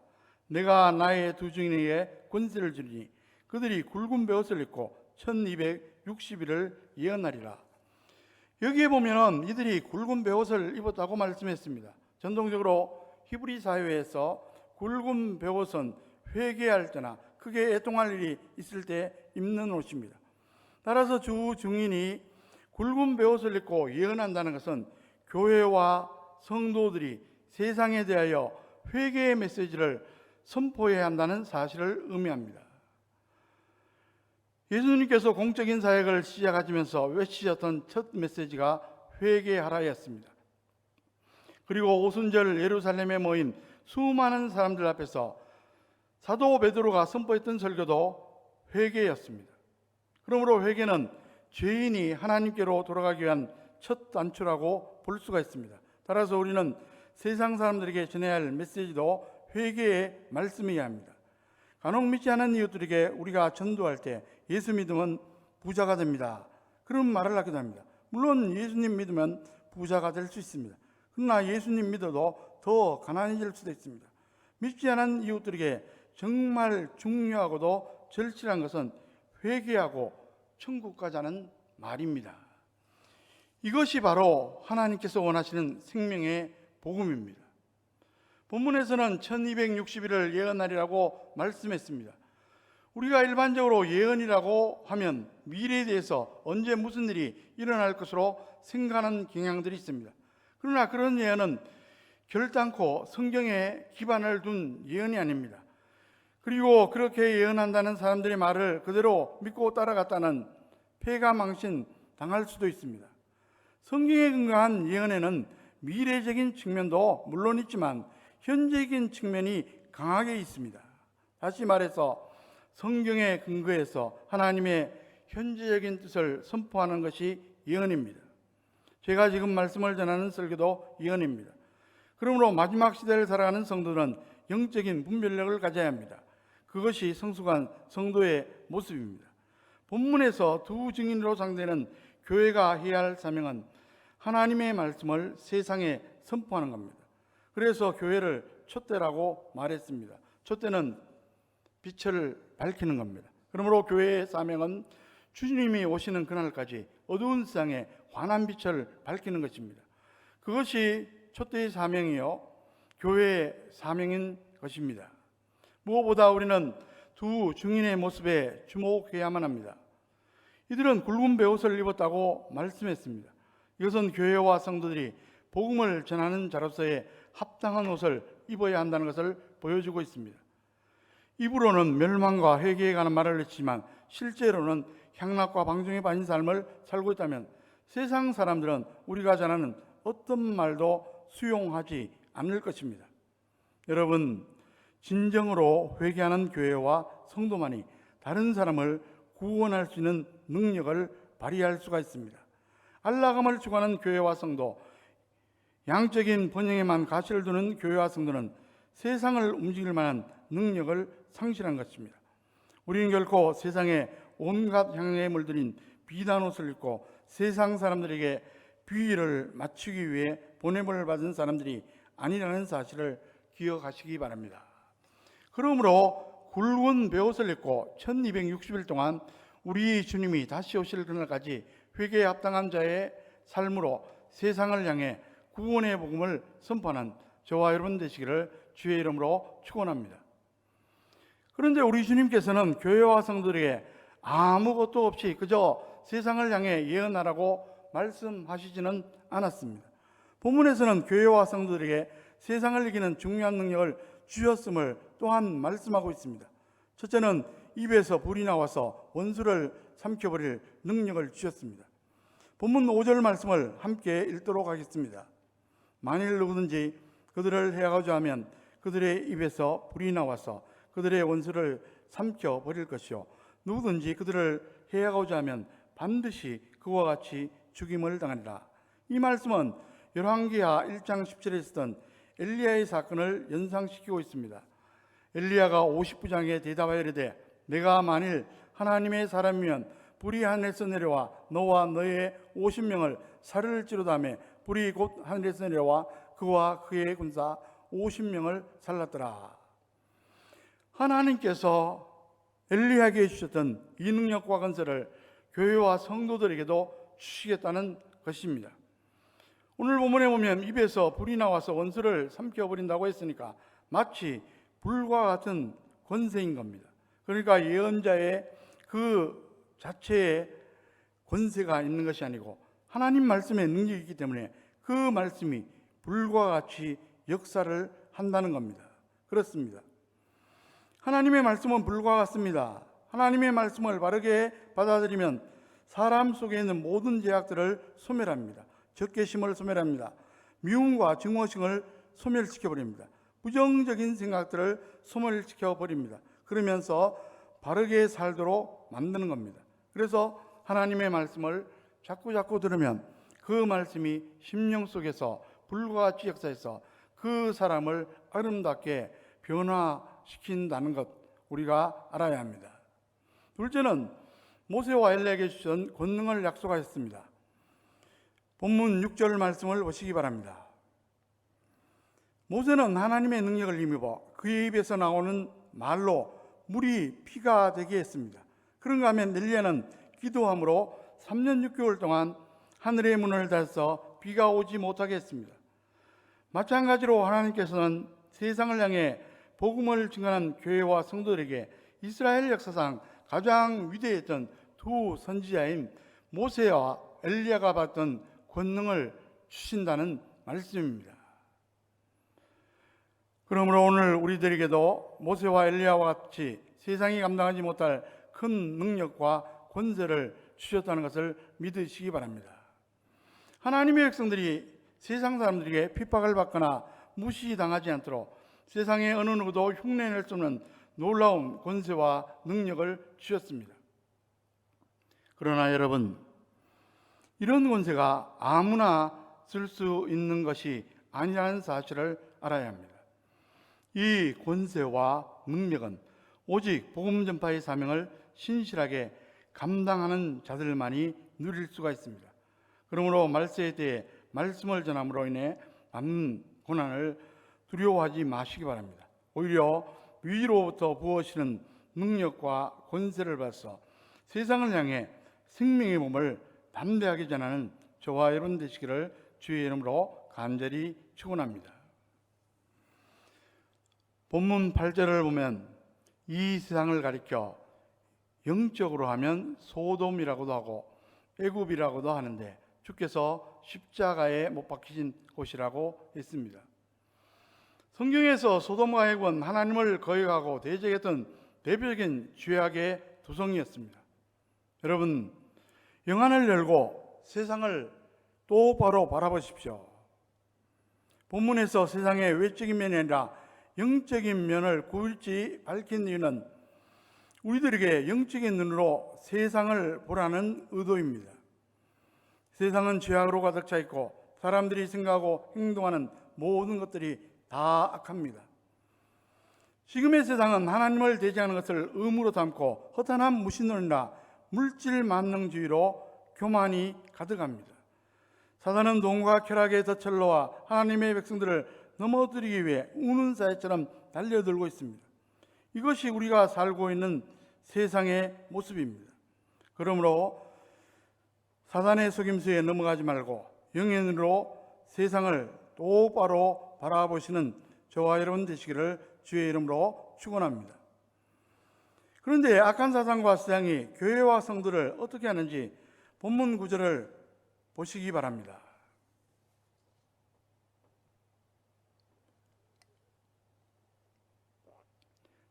내가 나의 두 증인에게 권세를 주리니 그들이 굵은 베옷을 입고 1260일을 예언하리라. 여기에 보면은 이들이 굵은 베옷을 입었다고 말씀했습니다. 전통적으로 히브리 사회에서 굵은 베옷은 회개할 때나 크게 애통할 일이 있을 때 입는 옷입니다. 따라서 주 증인이 굵은 베옷을 입고 예언한다는 것은 교회와 성도들이 세상에 대하여 회개의 메시지를 선포해야 한다는 사실을 의미합니다. 예수님께서 공적인 사역을 시작하시면서 외치셨던 첫 메시지가 회개하라였습니다. 그리고 오순절 예루살렘에 모인 수많은 사람들 앞에서 사도 베드로가 선포했던 설교도 회개였습니다. 그러므로 회개는 죄인이 하나님께로 돌아가기 위한 첫 단추라고 볼 수가 있습니다. 따라서 우리는 세상 사람들에게 전해야 할 메시지도 회개의 말씀이어야 합니다. 간혹 믿지 않은 이웃들에게 우리가 전도할 때 예수 믿으면 부자가 됩니다, 그런 말을 하기도 합니다. 물론 예수님 믿으면 부자가 될 수 있습니다. 그러나 예수님 믿어도 더 가난해질 수도 있습니다. 믿지 않은 이웃들에게 정말 중요하고도 절실한 것은 회개하고 천국 가자는 말입니다. 이것이 바로 하나님께서 원하시는 생명의 복음입니다. 본문에서는 1260일을 예언하리라고 말씀했습니다. 우리가 일반적으로 예언이라고 하면 미래에 대해서 언제 무슨 일이 일어날 것으로 생각하는 경향들이 있습니다. 그러나 그런 예언은 결단코 성경에 기반을 둔 예언이 아닙니다. 그리고 그렇게 예언한다는 사람들의 말을 그대로 믿고 따라갔다는 패가망신 당할 수도 있습니다. 성경에 근거한 예언에는 미래적인 측면도 물론 있지만 현재적인 측면이 강하게 있습니다. 다시 말해서 성경에 근거해서 하나님의 현재적인 뜻을 선포하는 것이 예언입니다. 제가 지금 말씀을 전하는 설교도 예언입니다. 그러므로 마지막 시대를 살아가는 성도는 영적인 분별력을 가져야 합니다. 그것이 성숙한 성도의 모습입니다. 본문에서 두 증인으로 상대는 교회가 해야 할 사명은 하나님의 말씀을 세상에 선포하는 겁니다. 그래서 교회를 촛대라고 말했습니다. 촛대는 빛을 밝히는 겁니다. 그러므로 교회의 사명은 주님이 오시는 그날까지 어두운 세상에 환한 빛을 밝히는 것입니다. 그것이 촛대의 사명이요, 교회의 사명인 것입니다. 무엇보다 우리는 두 증인의 모습에 주목해야만 합니다. 이들은 굵은 베옷을 입었다고 말씀했습니다. 이것은 교회와 성도들이 복음을 전하는 자로서의 합당한 옷을 입어야 한다는 것을 보여주고 있습니다. 입으로는 멸망과 회개에 관한 말을 했지만 실제로는 향락과 방종에 빠진 삶을 살고 있다면 세상 사람들은 우리가 전하는 어떤 말도 수용하지 않을 것입니다. 여러분, 진정으로 회개하는 교회와 성도만이 다른 사람을 구원할 수 있는 능력을 발휘할 수가 있습니다. 안락함을 추구하는 교회와 성도, 양적인 번영에만 가치를 두는 교회와 성도는 세상을 움직일 만한 능력을 상실한 것입니다. 우리는 결코 세상에 온갖 향에 물들인 비단 옷을 입고 세상 사람들에게 비위를 맞추기 위해 보냄을 받은 사람들이 아니라는 사실을 기억하시기 바랍니다. 그러므로 굵은 베옷을 입고 1260일 동안 우리 주님이 다시 오실 그날까지 회개에 합당한 자의 삶으로 세상을 향해 구원의 복음을 선포하는 저와 여러분 되시기를 주의 이름으로 축원합니다. 그런데 우리 주님께서는 교회와 성도들에게 아무것도 없이 그저 세상을 향해 예언하라고 말씀하시지는 않았습니다. 본문에서는 교회와 성도들에게 세상을 이기는 중요한 능력을 주셨음을 또한 말씀하고 있습니다. 첫째는 입에서 불이 나와서 원수를 삼켜버릴 능력을 주셨습니다. 본문 5절 말씀을 함께 읽도록 하겠습니다. 만일 누구든지 그들을 해하고자 하면 그들의 입에서 불이 나와서 그들의 원수를 삼켜버릴 것이요 누구든지 그들을 해하고자 하면 반드시 그와 같이 죽임을 당하리라. 이 말씀은 열왕기하 1장 17에 있었던 엘리야의 사건을 연상시키고 있습니다. 엘리야가 50부장에 대답하여 이르되 내가 만일 하나님의 사람이면 불이 하늘에서 내려와 너와 너의 50명을 살을지로다 하며 불이 곧 하늘에서 내려와 그와 그의 군사 50명을 살랐더라. 하나님께서 엘리야에게 주셨던 이 능력과 권세를 교회와 성도들에게도 주시겠다는 것입니다. 오늘 본문에 보면 입에서 불이 나와서 원수를 삼켜버린다고 했으니까 마치 불과 같은 권세인 겁니다. 그러니까 예언자의 그 자체에 권세가 있는 것이 아니고 하나님 말씀에 능력이 있기 때문에 그 말씀이 불과 같이 역사를 한다는 겁니다. 그렇습니다. 하나님의 말씀은 불과 같습니다. 하나님의 말씀을 바르게 받아들이면 사람 속에 있는 모든 죄악들을 소멸합니다. 적개심을 소멸합니다. 미움과 증오심을 소멸시켜버립니다. 부정적인 생각들을 소멸시켜버립니다. 그러면서 바르게 살도록 만드는 겁니다. 그래서 하나님의 말씀을 자꾸 들으면 그 말씀이 심령 속에서 불과 같이 역사해서 그 사람을 아름답게 변화시킨다는 것 우리가 알아야 합니다. 둘째는 모세와 엘리야에게 주신 권능을 약속하셨습니다. 본문 6절 말씀을 보시기 바랍니다. 모세는 하나님의 능력을 힘입어 그의 입에서 나오는 말로 물이 피가 되게 했습니다. 그런가 하면 엘리야는 기도함으로 3년 6개월 동안 하늘의 문을 닫아서 비가 오지 못하게 했습니다. 마찬가지로 하나님께서는 세상을 향해 복음을 증언한 교회와 성도들에게 이스라엘 역사상 가장 위대했던 두 선지자인 모세와 엘리야가 받던 권능을 주신다는 말씀입니다. 그러므로 오늘 우리들에게도 모세와 엘리야와 같이 세상이 감당하지 못할 큰 능력과 권세를 주셨다는 것을 믿으시기 바랍니다. 하나님의 백성들이 세상 사람들에게 핍박을 받거나 무시당하지 않도록 세상의 어느 누구도 흉내낼 수 없는 놀라운 권세와 능력을 주셨습니다. 그러나 여러분, 이런 권세가 아무나 쓸 수 있는 것이 아니라는 사실을 알아야 합니다. 이 권세와 능력은 오직 복음 전파의 사명을 신실하게 감당하는 자들만이 누릴 수가 있습니다. 그러므로 말세에 대해 말씀을 전함으로 인해 받는 고난을 두려워하지 마시기 바랍니다. 오히려 위로부터 부어지는 능력과 권세를 받아서 세상을 향해 생명의 몸을 담대하게 전하는 저와 여러분 되시기를 주의 이름으로 간절히 축원합니다. 본문 8절을 보면 이 세상을 가리켜 영적으로 하면 소돔이라고도 하고 애굽이라고도 하는데 주께서 십자가에 못 박히신 곳이라고 했습니다. 성경에서 소돔과 애굽은 하나님을 거역하고 대적했던 대표적인 죄악의 두성이었습니다. 여러분, 영안을 열고 세상을 똑바로 바라보십시오. 본문에서 세상의 외적인 면이 아니라 영적인 면을 구일지 밝힌 이유는 우리들에게 영적인 눈으로 세상을 보라는 의도입니다. 세상은 죄악으로 가득 차 있고 사람들이 생각하고 행동하는 모든 것들이 다 악합니다. 지금의 세상은 하나님을 대적하는 것을 의무로 담고 허탄한 무신론이나 물질 만능주의로 교만이 가득합니다. 사단은 돈과 쾌락의 덫을로와 하나님의 백성들을 넘어뜨리기 위해 우는 사자처럼 달려들고 있습니다. 이것이 우리가 살고 있는 세상의 모습입니다. 그러므로 사단의 속임수에 넘어가지 말고 영연으로 세상을 똑바로 바라보시는 저와 여러분 되시기를 주의 이름으로 축원합니다. 그런데 악한 사상과 세상이 교회와 성도를 어떻게 하는지 본문 구절을 보시기 바랍니다.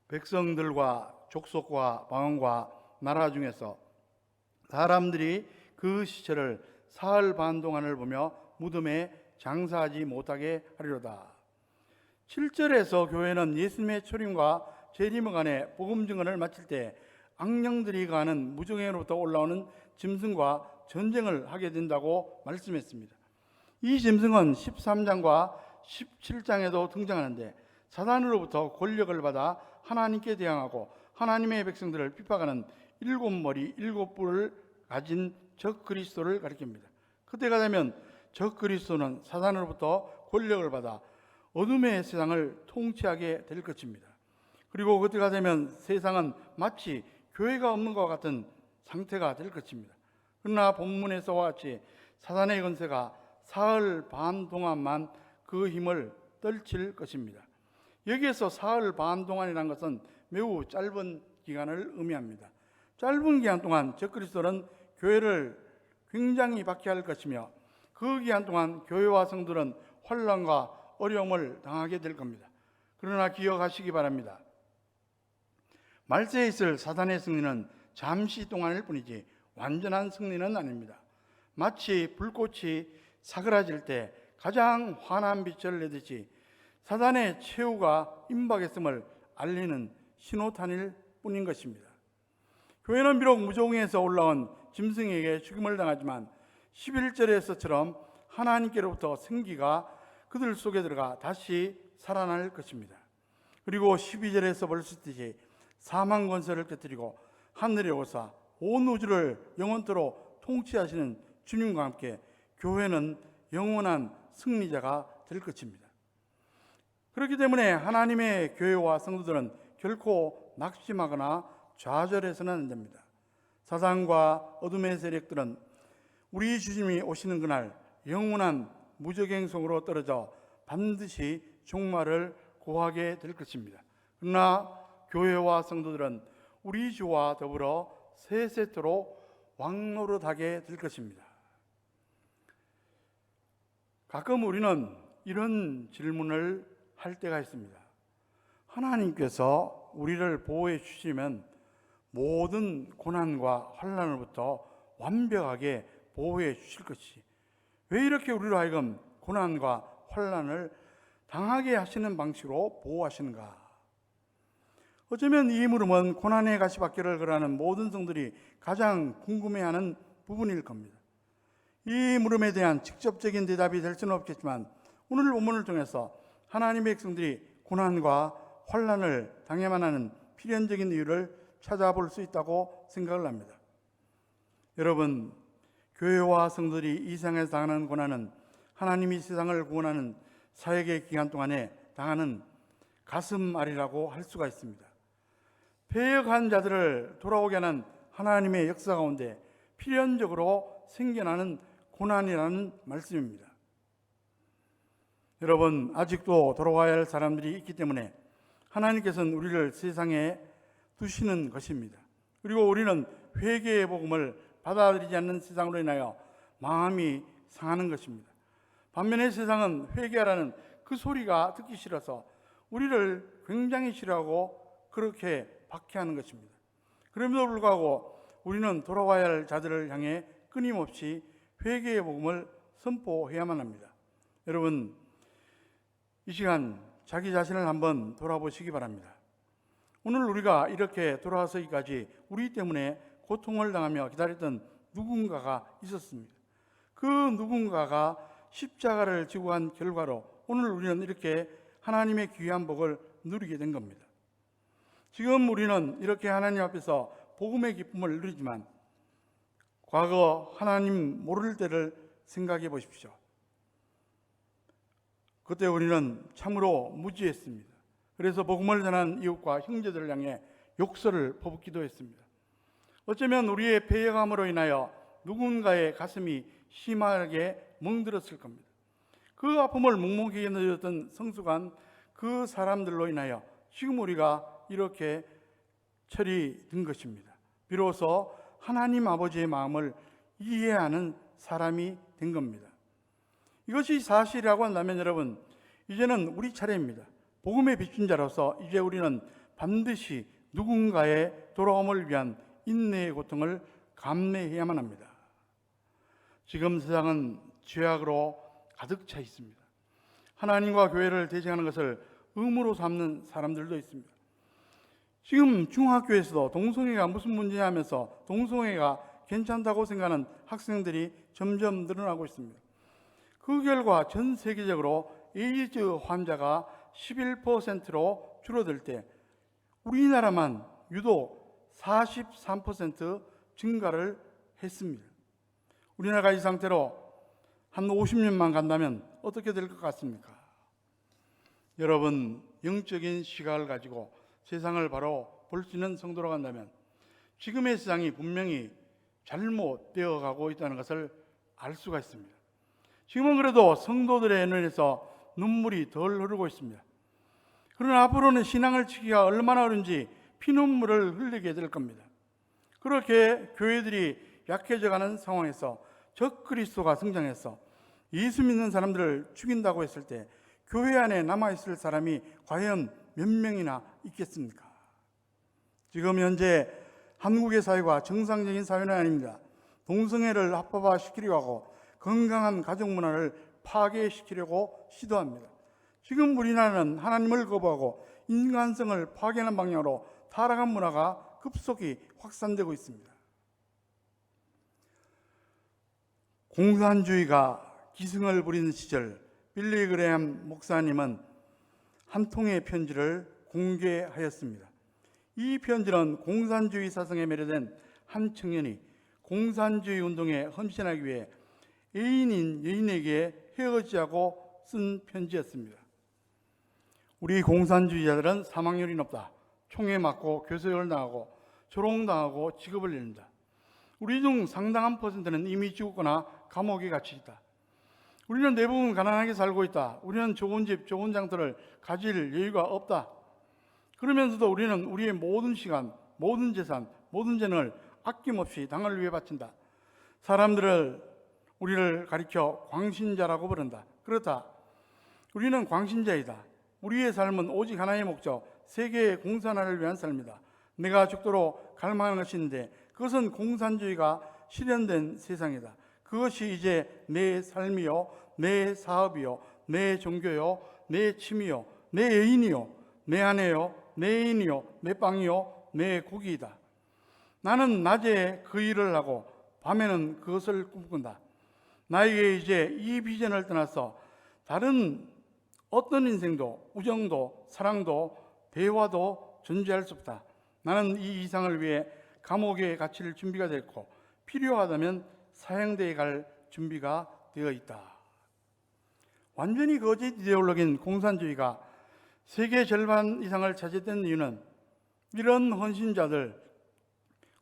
백성들과 족속과 방언과 나라 중에서 사람들이 그 시체를 사흘 반 동안을 보며 무덤에 장사하지 못하게 하리로다. 7절에서 교회는 예수님의 초림과 재림을 간에 복음 증언을 마칠 때 악령들이 가는 무정행으로부터 올라오는 짐승과 전쟁을 하게 된다고 말씀했습니다. 이 짐승은 13장과 17장에도 등장하는데 사단으로부터 권력을 받아 하나님께 대항하고 하나님의 백성들을 핍박하는 7머리 7뿔을 가진 적 그리스도를 가리킵니다. 그때가 되면 적 그리스도는 사단으로부터 권력을 받아 어둠의 세상을 통치하게 될 것입니다. 그리고 그때가 되면 세상은 마치 교회가 없는 것과 같은 상태가 될 것입니다. 그러나 본문에서와 같이 사단의 권세가 사흘 반 동안만 그 힘을 떨칠 것입니다. 여기에서 사흘 반 동안이라는 것은 매우 짧은 기간을 의미합니다. 짧은 기간 동안 적그리스도는 교회를 굉장히 박해할 것이며 그 기간 동안 교회와 성도는 환난과 어려움을 당하게 될 겁니다. 그러나 기억하시기 바랍니다. 말세에 있을 사단의 승리는 잠시 동안일 뿐이지 완전한 승리는 아닙니다. 마치 불꽃이 사그라질 때 가장 환한 빛을 내듯이 사단의 최후가 임박했음을 알리는 신호탄일 뿐인 것입니다. 교회는 비록 무종에서 올라온 짐승에게 죽임을 당하지만 11절에서처럼 하나님께로부터 생기가 그들 속에 들어가 다시 살아날 것입니다. 그리고 12절에서 볼 수 있듯이 사망 권세를 깨뜨리고 하늘에 오사 온 우주를 영원토록 통치하시는 주님과 함께 교회는 영원한 승리자가 될 것입니다. 그렇기 때문에 하나님의 교회와 성도들은 결코 낙심하거나 좌절해서는 안 됩니다. 사단과 어둠의 세력들은 우리 주님이 오시는 그날 영원한 무적행성으로 떨어져 반드시 종말을 고하게 될 것입니다. 그러나 교회와 성도들은 우리 주와 더불어 세세토록 왕노릇하게 될 것입니다. 가끔 우리는 이런 질문을 할 때가 있습니다. 하나님께서 우리를 보호해 주시면 모든 고난과 환난으로부터 완벽하게 보호해 주실 것이 왜 이렇게 우리로 하여금 고난과 환난을 당하게 하시는 방식으로 보호하시는가? 어쩌면 이 물음은 고난의 가시밭길을 걸어가는 모든 성들이 가장 궁금해하는 부분일 겁니다. 이 물음에 대한 직접적인 대답이 될 수는 없겠지만 오늘 본문을 통해서 하나님의 백성들이 고난과 환난을 당해만 하는 필연적인 이유를 찾아볼 수 있다고 생각을 합니다. 여러분, 교회와 성도들이 이 세상에서 당하는 고난은 하나님이 세상을 구원하는 사역의 기간 동안에 당하는 가슴앓이라고 할 수가 있습니다. 패역한 자들을 돌아오게 하는 하나님의 역사 가운데 필연적으로 생겨나는 고난이라는 말씀입니다. 여러분, 아직도 돌아와야 할 사람들이 있기 때문에 하나님께서는 우리를 세상에 두시는 것입니다. 그리고 우리는 회개의 복음을 받아들이지 않는 세상으로 인하여 마음이 상하는 것입니다. 반면에 세상은 회개하라는 그 소리가 듣기 싫어서 우리를 굉장히 싫어하고 그렇게 박해하는 것입니다. 그럼에도 불구하고 우리는 돌아와야 할 자들을 향해 끊임없이 회개의 복음을 선포해야만 합니다. 여러분, 이 시간 자기 자신을 한번 돌아보시기 바랍니다. 오늘 우리가 이렇게 돌아서기까지 우리 때문에 고통을 당하며 기다렸던 누군가가 있었습니다. 그 누군가가 십자가를 지고 간 결과로 오늘 우리는 이렇게 하나님의 귀한 복을 누리게 된 겁니다. 지금 우리는 이렇게 하나님 앞에서 복음의 기쁨을 누리지만 과거 하나님 모를 때를 생각해 보십시오. 그때 우리는 참으로 무지했습니다. 그래서 복음을 전한 이웃과 형제들을 향해 욕설을 퍼붓기도 했습니다. 어쩌면 우리의 패역함으로 인하여 누군가의 가슴이 심하게 멍들었을 겁니다. 그 아픔을 묵묵히 견뎌줬던 성숙한 그 사람들로 인하여 지금 우리가 이렇게 처리된 것입니다. 비로소 하나님 아버지의 마음을 이해하는 사람이 된 겁니다. 이것이 사실이라고 한다면 여러분, 이제는 우리 차례입니다. 복음의 비춘 자로서 이제 우리는 반드시 누군가의 돌아옴을 위한 인내의 고통을 감내해야만 합니다. 지금 세상은 죄악으로 가득 차 있습니다. 하나님과 교회를 대적하는 것을 의무로 삼는 사람들도 있습니다. 지금 중학교에서도 동성애가 무슨 문제냐 하면서 동성애가 괜찮다고 생각하는 학생들이 점점 늘어나고 있습니다. 그 결과 전 세계적으로 에이즈 환자가 11%로 줄어들 때 우리나라만 유독 43% 증가를 했습니다. 우리나라가 이 상태로 한 50년만 간다면 어떻게 될 것 같습니까? 여러분, 영적인 시각을 가지고 세상을 바로 볼 수 있는 성도로 간다면 지금의 세상이 분명히 잘못되어 가고 있다는 것을 알 수가 있습니다. 지금은 그래도 성도들의 눈에서 눈물이 덜 흐르고 있습니다. 그러나 앞으로는 신앙을 지키기가 얼마나 어려운지 피눈물을 흘리게 될 겁니다. 그렇게 교회들이 약해져가는 상황에서 적그리스도가 등장해서 예수 믿는 사람들을 죽인다고 했을 때 교회 안에 남아있을 사람이 과연 몇 명이나 있겠습니까? 지금 현재 한국의 사회가 정상적인 사회는 아닙니다. 동성애를 합법화시키려고 하고 건강한 가족 문화를 파괴시키려고 시도합니다. 지금 우리나라는 하나님을 거부하고 인간성을 파괴하는 방향으로 타락한 문화가 급속히 확산되고 있습니다. 공산주의가 기승을 부리는 시절 빌리 그레엄 목사님은 한 통의 편지를 공개하였습니다. 이 편지는 공산주의 사상에 매료된 한 청년이 공산주의 운동에 헌신하기 위해 애인인 여인에게 헤어지자고 쓴 편지였습니다. 우리 공산주의자들은 사망률이 높다. 총에 맞고 교수형을 당하고 조롱당하고 직업을 잃는다. 우리 중 상당한 퍼센트는 이미 죽었거나 감옥에 갇혀 있다. 우리는 대부분 가난하게 살고 있다. 우리는 좋은 집, 좋은 장터를 가질 여유가 없다. 그러면서도 우리는 우리의 모든 시간, 모든 재산, 모든 재능을 아낌없이 당을 위해 바친다. 사람들을 우리를 가리켜 광신자라고 부른다. 그렇다. 우리는 광신자이다. 우리의 삶은 오직 하나의 목적, 세계의 공산화를 위한 삶이다. 내가 죽도록 갈망하는 것이 있는데 그것은 공산주의가 실현된 세상이다. 그것이 이제 내 삶이요, 내 사업이요, 내 종교요, 내 취미요, 내 애인이요, 내 아내요, 내 애인이요, 내 빵이요, 내 고기이다. 나는 낮에 그 일을 하고 밤에는 그것을 꿈꾼다. 나에게 이제 이 비전을 떠나서 다른 어떤 인생도, 우정도, 사랑도, 대화도 존재할 수 없다. 나는 이 이상을 위해 감옥에 갇힐 준비가 됐고 필요하다면 사형대에 갈 준비가 되어 있다. 완전히 거짓 이데올로기인 공산주의가 세계 절반 이상을 차지했던 이유는 이런 헌신자들,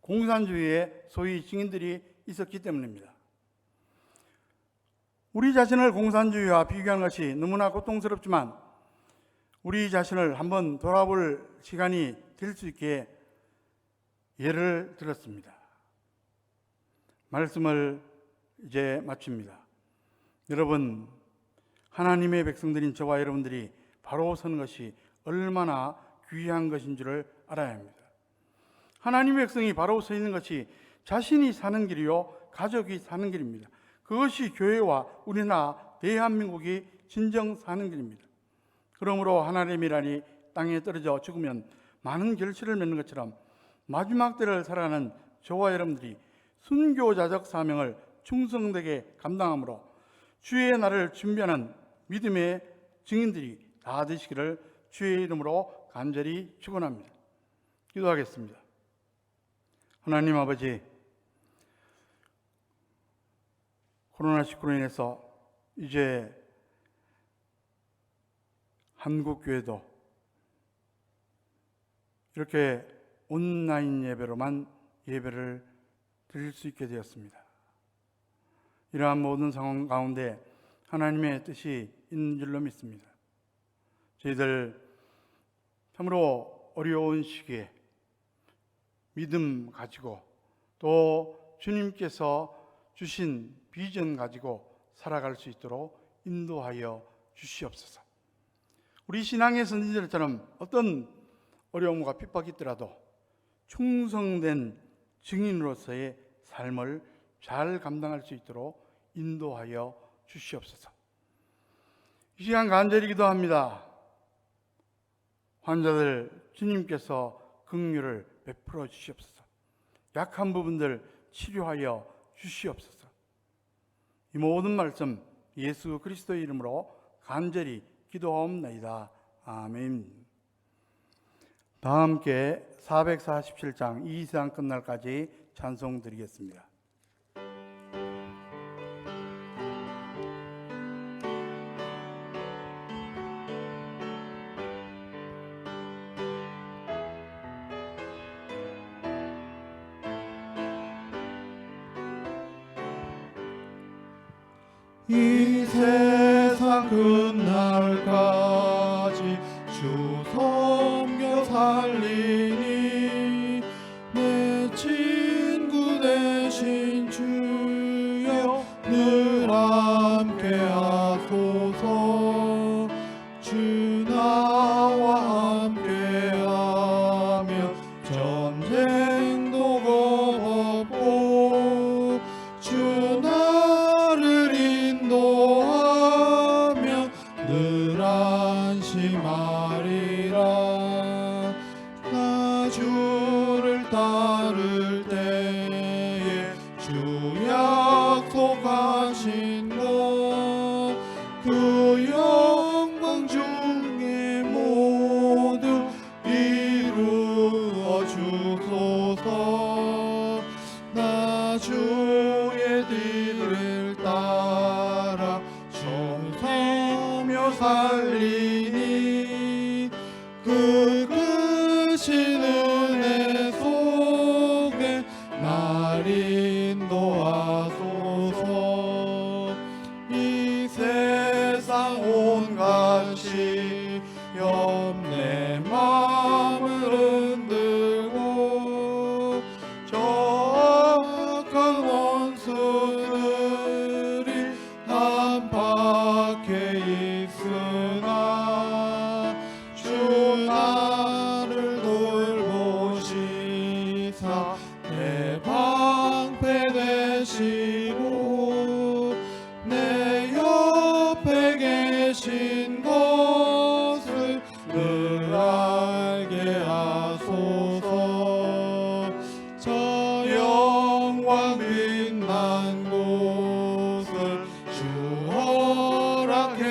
공산주의의 소위 증인들이 있었기 때문입니다. 우리 자신을 공산주의와 비교하는 것이 너무나 고통스럽지만 우리 자신을 한번 돌아볼 시간이 될 수 있게 예를 들었습니다. 말씀을 이제 마칩니다. 여러분, 하나님의 백성들인 저와 여러분들이 바로 서는 것이 얼마나 귀한 것인 줄을 알아야 합니다. 하나님의 백성이 바로 서 있는 것이 자신이 사는 길이요, 가족이 사는 길입니다. 그것이 교회와 우리나라 대한민국이 진정 사는 길입니다. 그러므로 하나님이라니 땅에 떨어져 죽으면 많은 결실을 맺는 것처럼 마지막 때를 살아가는 저와 여러분들이 순교자적 사명을 충성되게 감당함으로 주의 날을 준비하는 믿음의 증인들이 다 되시기를 주의 이름으로 간절히 축원합니다. 기도하겠습니다. 하나님 아버지, 코로나19로 인해서 이제 한국 교회도 이렇게 온라인 예배로만 예배를 드릴 수 있게 되었습니다. 이러한 모든 상황 가운데 하나님의 뜻이 있는 줄로 믿습니다. 저희들 참으로 어려운 시기에 믿음 가지고 또 주님께서 주신 비전 가지고 살아갈 수 있도록 인도하여 주시옵소서. 우리 신앙의 선지자들처럼 어떤 어려움과 핍박이 있더라도 충성된 증인으로서의 삶을 잘 감당할 수 있도록 인도하여 주시옵소서. 이 시간 간절히 기도합니다. 환자들 주님께서 긍휼을 베풀어 주시옵소서. 약한 부분들 치료하여 주시옵소서. 이 모든 말씀 예수 그리스도의 이름으로 간절히 기도하옵나이다. 아멘. 다 함께 447장 이 세상 끝날까지 찬송 드리겠습니다. 이 세상 끝날까지 주 섬겨 살리니 내 친구 되신 주여 늘 함께 하소서. 주 나와 함께하며 전쟁도 겁없고 주 나를 인도하며 늘 안심하리라. 나 주를 따를 때에 주 약속하신 그 영광 중에 모두 이루어 주소서. 나 주의 뒤를 따라 춤서며 살리니 그 크신 은혜 속에 날 인도하소서. 이 세상 온갖 시험 내 마음을 흔들고 저악한 원수들이 안팎에 있으나 주 나를 돌보시사 내 방패 되시고 내 옆에 계신 것을 늘 알게 하소서. 저 영광 빛난 곳을 주 허락했으니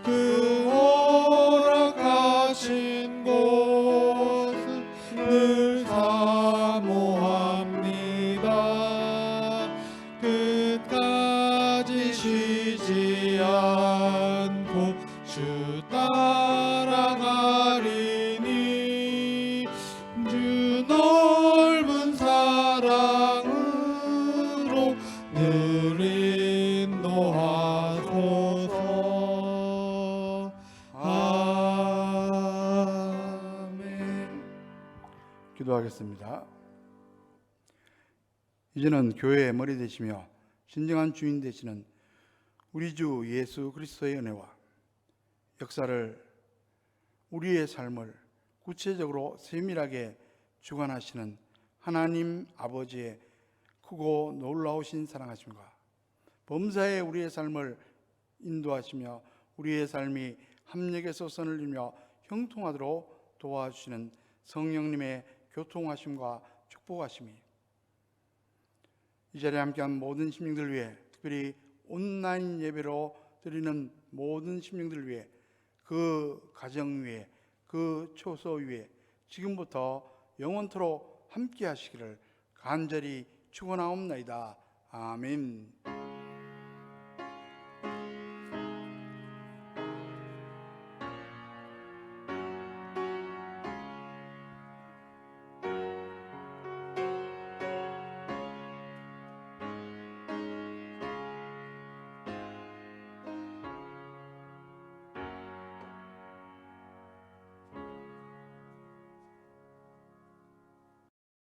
그 허락하신 곳을 늘 사모합니다. 끝까지 쉬지 않고 주 따라가리니 주 넓은 사랑으로 늘 인도하소서. 아멘. 기도하겠습니다. 이제는 교회의 머리 되시며 진정한 주인 되시는 우리 주 예수 그리스도의 은혜와 역사를 우리의 삶을 구체적으로 세밀하게 주관하시는 하나님 아버지의 크고 놀라우신 사랑하심과 범사에 우리의 삶을 인도하시며 우리의 삶이 합력에서 선을 이루며 형통하도록 도와주시는 성령님의 교통하심과 축복하심이 이 자리에 함께한 모든 심령들 위해, 특별히 온라인 예배로 드리는 모든 심령들 위해, 그 가정 위에, 그 초소 위에 지금부터 영원토록 함께 하시기를 간절히 축원하옵나이다. 아멘.